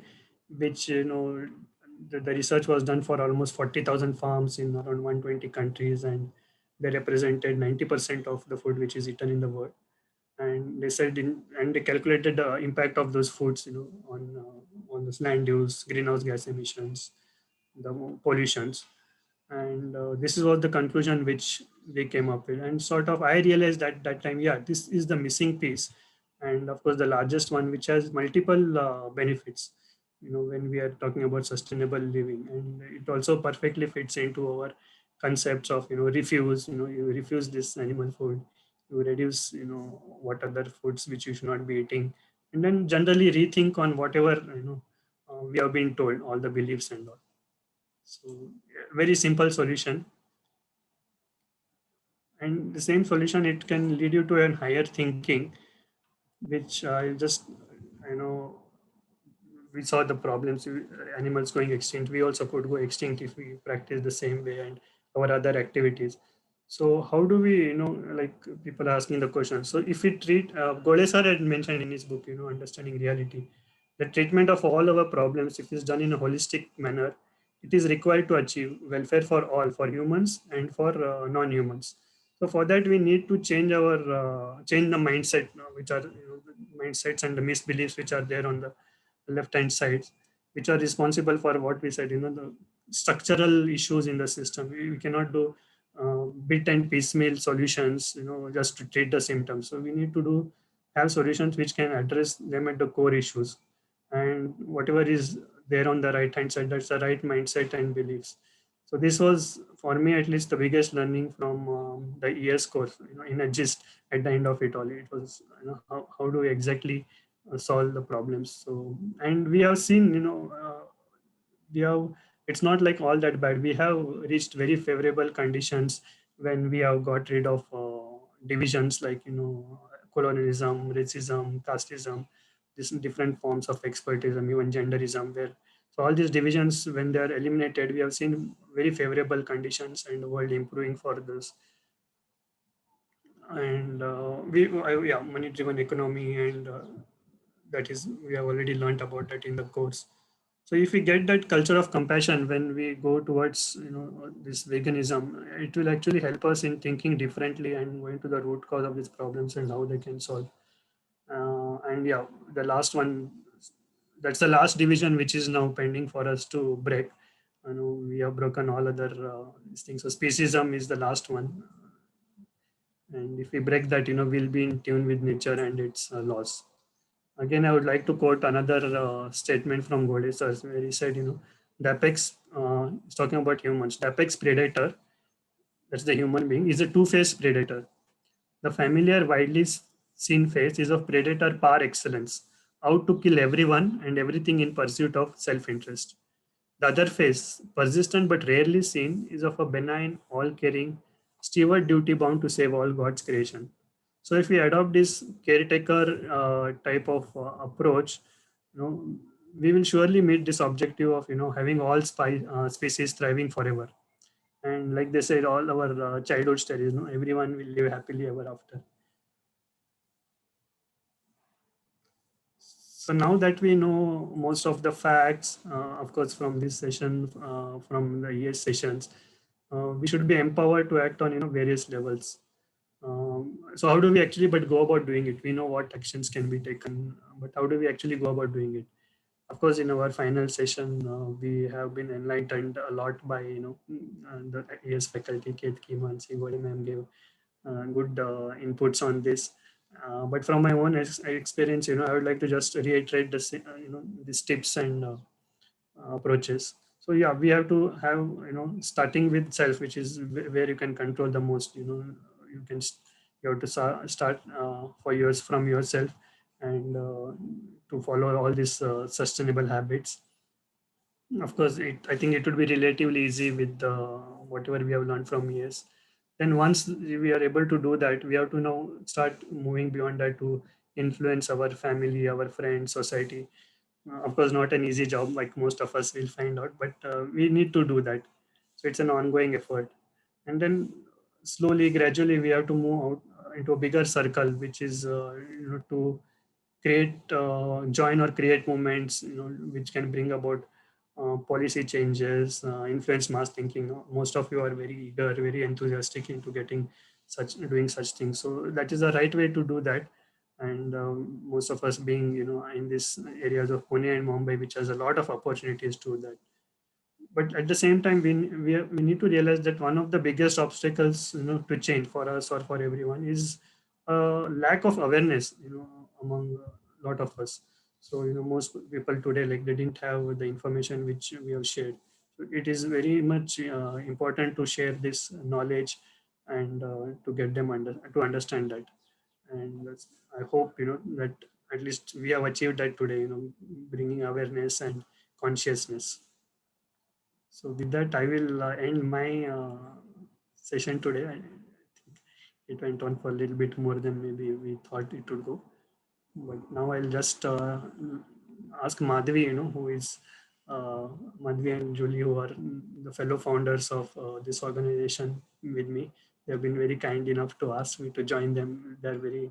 which the research was done for almost 40,000 farms in around 120 countries, and they represented 90% of the food which is eaten in the world. And they said and they calculated the impact of those foods on this land use, greenhouse gas emissions, the pollutions. And this is what the conclusion which they came up with. And sort of I realized at that time, yeah, this is the missing piece. And of course the largest one, which has multiple benefits when we are talking about sustainable living. And it also perfectly fits into our concepts of refuse. You refuse this animal food, you reduce what other foods which you should not be eating, and then generally rethink on whatever we have been told, all the beliefs and all. So very simple solution. And the same solution, it can lead you to a higher thinking, which just, we saw the problems, animals going extinct. We also could go extinct if we practice the same way and our other activities. So how do we, like people are asking the question. So if we treat, Gole sir had mentioned in his book, Understanding Reality, the treatment of all our problems, if it's done in a holistic manner, it is required to achieve welfare for all, for humans and for non-humans. So for that, we need to change the mindset, which are the mindsets and the misbeliefs which are there on the left hand side, which are responsible for what we said, the structural issues in the system. We cannot do bit and piecemeal solutions, just to treat the symptoms. So we need to have solutions which can address them at the core issues. And whatever is there on the right hand side, that's the right mindset and beliefs. So this was for me at least the biggest learning from the year's course, in a gist at the end of it all. It was, how do we exactly solve the problems. So, and we have seen, we have it's not like all that bad. We have reached very favorable conditions when we have got rid of divisions like, colonialism, racism, casteism, these different forms of expertism, even genderism, where so all these divisions, when they are eliminated, we have seen very favorable conditions and the world improving for this. And yeah, money driven economy, and that is, we have already learned about that in the course. So if we get that culture of compassion when we go towards, this veganism, it will actually help us in thinking differently and going to the root cause of these problems and how they can solve. And yeah, the last one, that's the last division which is now pending for us to break. We have broken all other things. So speciesism is the last one, and if we break that, we'll be in tune with nature and its laws. Again, I would like to quote another statement from Gode sir, where he said, the apex, is talking about humans, the apex predator, that's the human being, is a two-faced predator. The familiar, widely seen face is of predator par excellence, out to kill everyone and everything in pursuit of self-interest. The other face, persistent but rarely seen, is of a benign, all-caring, steward duty-bound to save all God's creation. So if we adopt this caretaker type of approach, you know, we will surely meet this objective of, having all species thriving forever. And like they said, all our childhood stories, everyone will live happily ever after. So now that we know most of the facts, of course, from this session, from the ES sessions, we should be empowered to act on, various levels. So how do we actually but go about doing it? We know what actions can be taken, but how do we actually go about doing it? Of course, in our final session, we have been enlightened a lot by, the ES faculty, Kate Kiman, Singoli ma'am gave good inputs on this. But from my own experience, I would like to just reiterate these tips and approaches. So yeah, we have to have, starting with self, which is where you can control the most. You can you have to start for years from yourself, and to follow all these sustainable habits. Of course, I think it would be relatively easy with whatever we have learned from years. Then once we are able to do that, we have to now start moving beyond that to influence our family, our friends, society. Of course, not an easy job, like most of us will find out, but we need to do that. So it's an ongoing effort. And then slowly, gradually, we have to move out into a bigger circle, which is, to create, join or create movements, which can bring about policy changes, influence mass thinking. Most of you are very eager, very enthusiastic into doing such things. So that is the right way to do that. And most of us being, in these areas of Pune and Mumbai, which has a lot of opportunities to that. But at the same time, we need to realize that one of the biggest obstacles, to change for us or for everyone is lack of awareness, among a lot of us. So, most people today, like, they didn't have the information which we have shared. So it is very much important to share this knowledge and to get them to understand that. And I hope, that at least we have achieved that today, bringing awareness and consciousness. So with that, I will end my session today. I think it went on for a little bit more than maybe we thought it would go. But now I'll just ask Madhvi, who is Madhvi and Julie, who are the fellow founders of this organization with me. They have been very kind enough to ask me to join them. They're very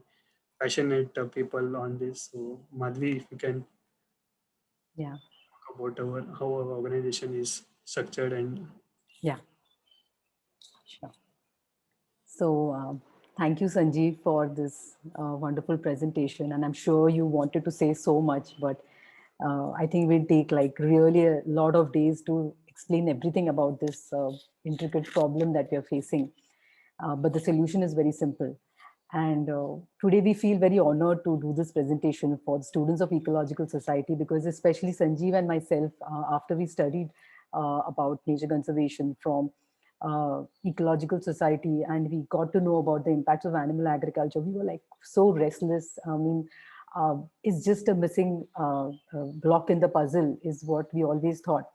passionate people on this. So Madhvi, if you can Yeah, talk about how our organization is structured and yeah, sure. So, thank you, Sanjeev, for this wonderful presentation. And I'm sure you wanted to say so much, but I think we'll take like really a lot of days to explain everything about this intricate problem that we are facing. But the solution is very simple. And today we feel very honored to do this presentation for the students of Ecological Society, because especially Sanjeev and myself, after we studied about nature conservation from Ecological Society and we got to know about the impacts of animal agriculture, we were like so restless. I mean, it's just a missing block in the puzzle is what we always thought.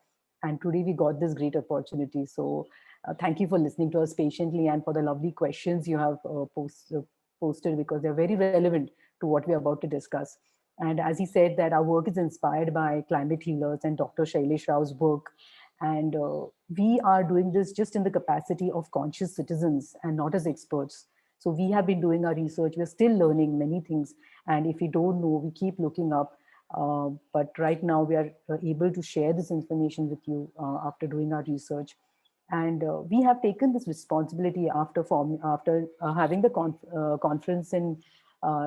And today we got this great opportunity. So thank you for listening to us patiently and for the lovely questions you have posted, because they're very relevant to what we're about to discuss. And as he said, that our work is inspired by climate healers and Dr. Shailesh Rao's work. And we are doing this just in the capacity of conscious citizens and not as experts. So we have been doing our research. We're still learning many things. And if we don't know, we keep looking up. But right now we are able to share this information with you after doing our research. And we have taken this responsibility after having the conference in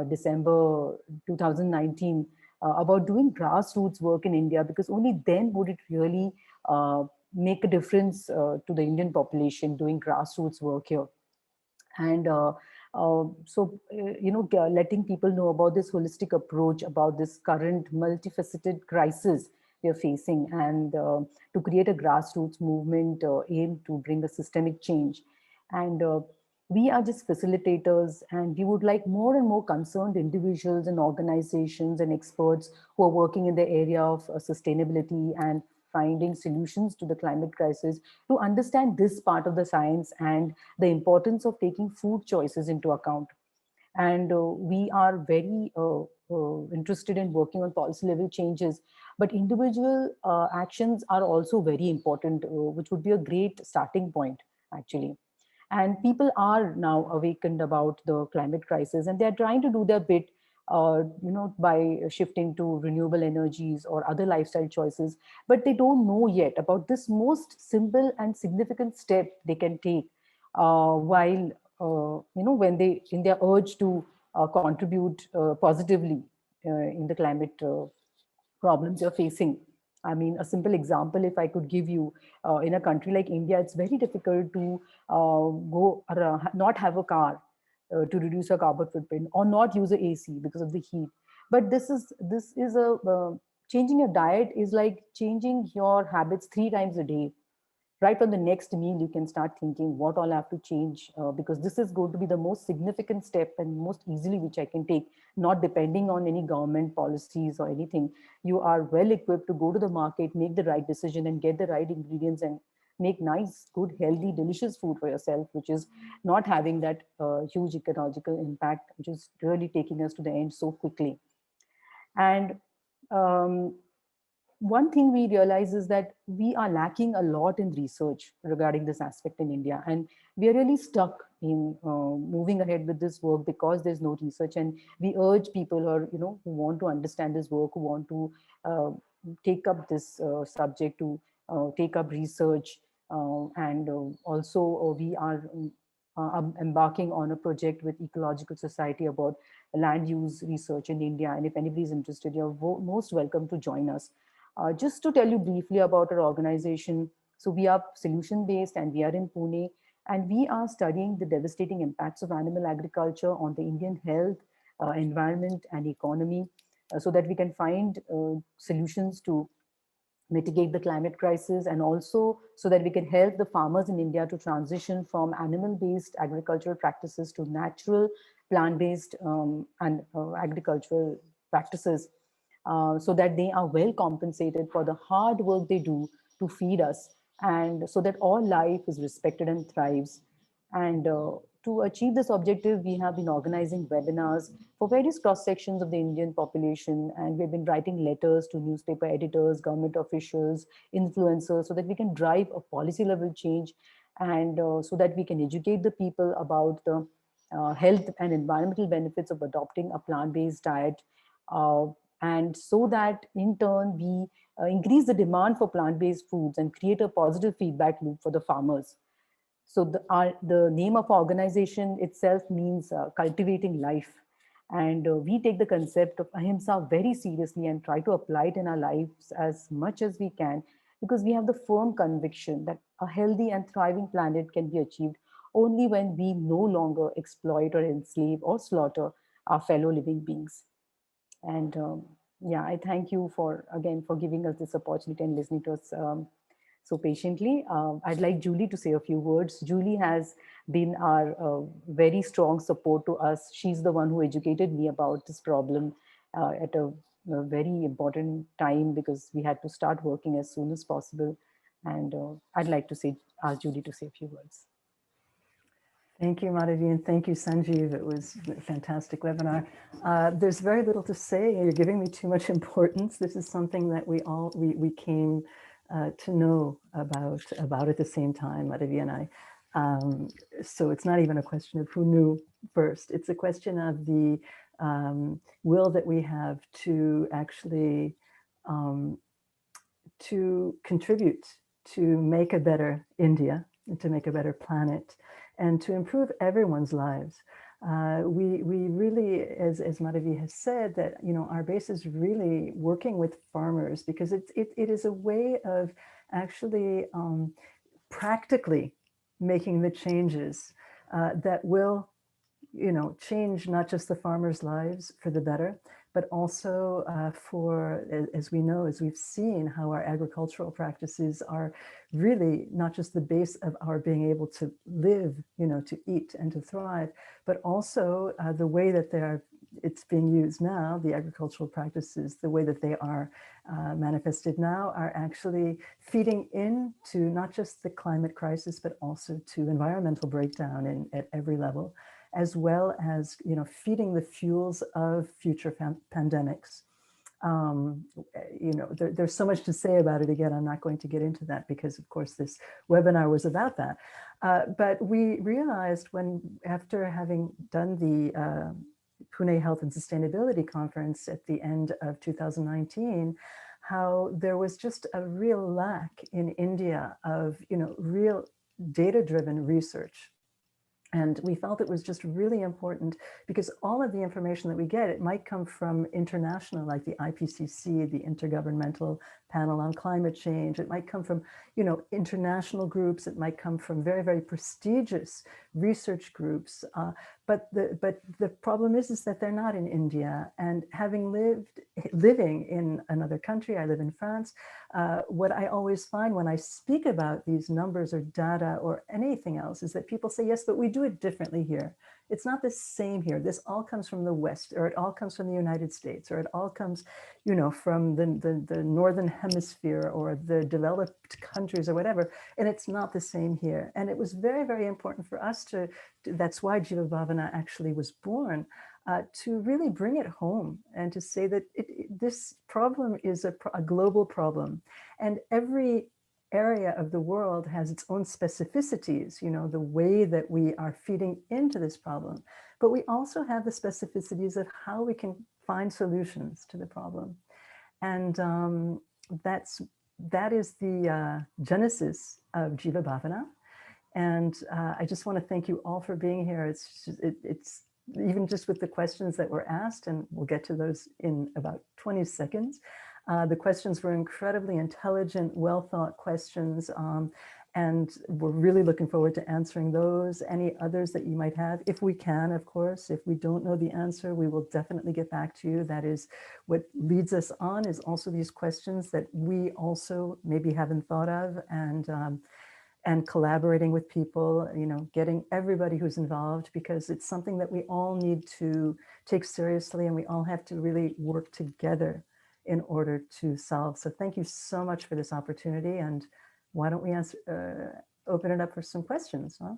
December 2019 about doing grassroots work in India, because only then would it really make a difference to the Indian population doing grassroots work here. And letting people know about this holistic approach, about this current multifaceted crisis we are facing, and to create a grassroots movement aimed to bring a systemic change. And we are just facilitators, and we would like more and more concerned individuals and organizations and experts who are working in the area of sustainability and finding solutions to the climate crisis to understand this part of the science and the importance of taking food choices into account. And we are very interested in working on policy level changes, but individual actions are also very important, which would be a great starting point, actually. And people are now awakened about the climate crisis, and they're trying to do their bit, by shifting to renewable energies or other lifestyle choices. But they don't know yet about this most simple and significant step they can take while when they in their urge to contribute positively in the climate problems you're facing. I mean, a simple example, if I could give you, in a country like India, it's very difficult to not have a car to reduce your carbon footprint, or not use a AC because of the heat. But this is a changing your diet is like changing your habits 3 times a day. Right on the next meal, you can start thinking what all I have to change, because this is going to be the most significant step and most easily which I can take, not depending on any government policies or anything. You are well equipped to go to the market, make the right decision, and get the right ingredients, and make nice, good, healthy, delicious food for yourself, which is not having that huge ecological impact, which is really taking us to the end so quickly. And um, one thing we realize is that we are lacking a lot in research regarding this aspect in India, and we are really stuck in moving ahead with this work because there's no research. And we urge people who want to understand this work, who want to uh, take up this subject, to take up research, and also we are embarking on a project with Ecological Society about land use research in India. And if anybody is interested, you're most welcome to join us. Just to tell you briefly about our organization, so we are solution based and we are in Pune, and we are studying the devastating impacts of animal agriculture on the Indian health, environment, and economy, so that we can find solutions to mitigate the climate crisis, and also so that we can help the farmers in India to transition from animal-based agricultural practices to natural plant-based and agricultural practices, so that they are well compensated for the hard work they do to feed us, and so that all life is respected and thrives. And to achieve this objective, we have been organizing webinars for various cross sections of the Indian population, and we've been writing letters to newspaper editors, government officials, influencers, so that we can drive a policy level change, and so that we can educate the people about the health and environmental benefits of adopting a plant-based diet, uh, and so that in turn we increase the demand for plant-based foods and create a positive feedback loop for the farmers. So the name of our organization itself means cultivating life. And we take the concept of ahimsa very seriously and try to apply it in our lives as much as we can, because we have the firm conviction that a healthy and thriving planet can be achieved only when we no longer exploit or enslave or slaughter our fellow living beings. And yeah, I thank you again for giving us this opportunity and listening to us so patiently. I'd like Julie to say a few words. Julie has been our very strong support to us. She's the one who educated me about this problem at a very important time, because we had to start working as soon as possible. And I'd like to ask Judy to say a few words. Thank you, Madhavi, and thank you, Sanjeev. It was a fantastic webinar. There's very little to say. You're giving me too much importance. This is something that we came to know about at the same time, Madhavi and I. So it's not even a question of who knew first. It's a question of the will that we have to actually to contribute to make a better India, and to make a better planet, and to improve everyone's lives. We really, as Madhavi has said, that our base is really working with farmers, because it is a way of actually practically making the changes that will change not just the farmers' lives for the better, but also for, as we know, as we've seen, how our agricultural practices are really not just the base of our being able to live, to eat and to thrive, but also the way that it's being used now, the agricultural practices, the way that they are manifested now, are actually feeding into not just the climate crisis, but also to environmental breakdown at every level, as well as feeding the fuels of future pandemics. There's so much to say about it. Again, I'm not going to get into that, because of course this webinar was about that. But we realized, after having done the Pune Health and Sustainability Conference at the end of 2019, how there was just a real lack in India of real data-driven research. And we felt it was just really important, because all of the information that we get, it might come from international, like the IPCC, the Intergovernmental Panel on Climate Change. It might come from, international groups. It might come from very, very prestigious research groups. But the problem is that they're not in India. And living in another country, I live in France, what I always find when I speak about these numbers or data or anything else is that people say, yes, but we do it differently here. It's not the same here. This all comes from the West, or it all comes from the United States, or it all comes, from the Northern Hemisphere or the developed countries or whatever. And it's not the same here. And it was very, very important for us that's why Jeeva Bhavana actually was born, to really bring it home and to say that this problem is a global problem. And every area of the world has its own specificities, the way that we are feeding into this problem. But we also have the specificities of how we can find solutions to the problem. And that is the genesis of Jeeva Bhavana. And I just want to thank you all for being here. It's even just with the questions that were asked, and we'll get to those in about 20 seconds. The questions were incredibly intelligent, well-thought questions, and we're really looking forward to answering those. Any others that you might have, if we can, of course. If we don't know the answer, we will definitely get back to you. That is what leads us on, is also these questions that we also maybe haven't thought of, and collaborating with people, getting everybody who's involved, because it's something that we all need to take seriously, and we all have to really work together in order to solve. So thank you so much for this opportunity. And why don't we open it up for some questions? Huh?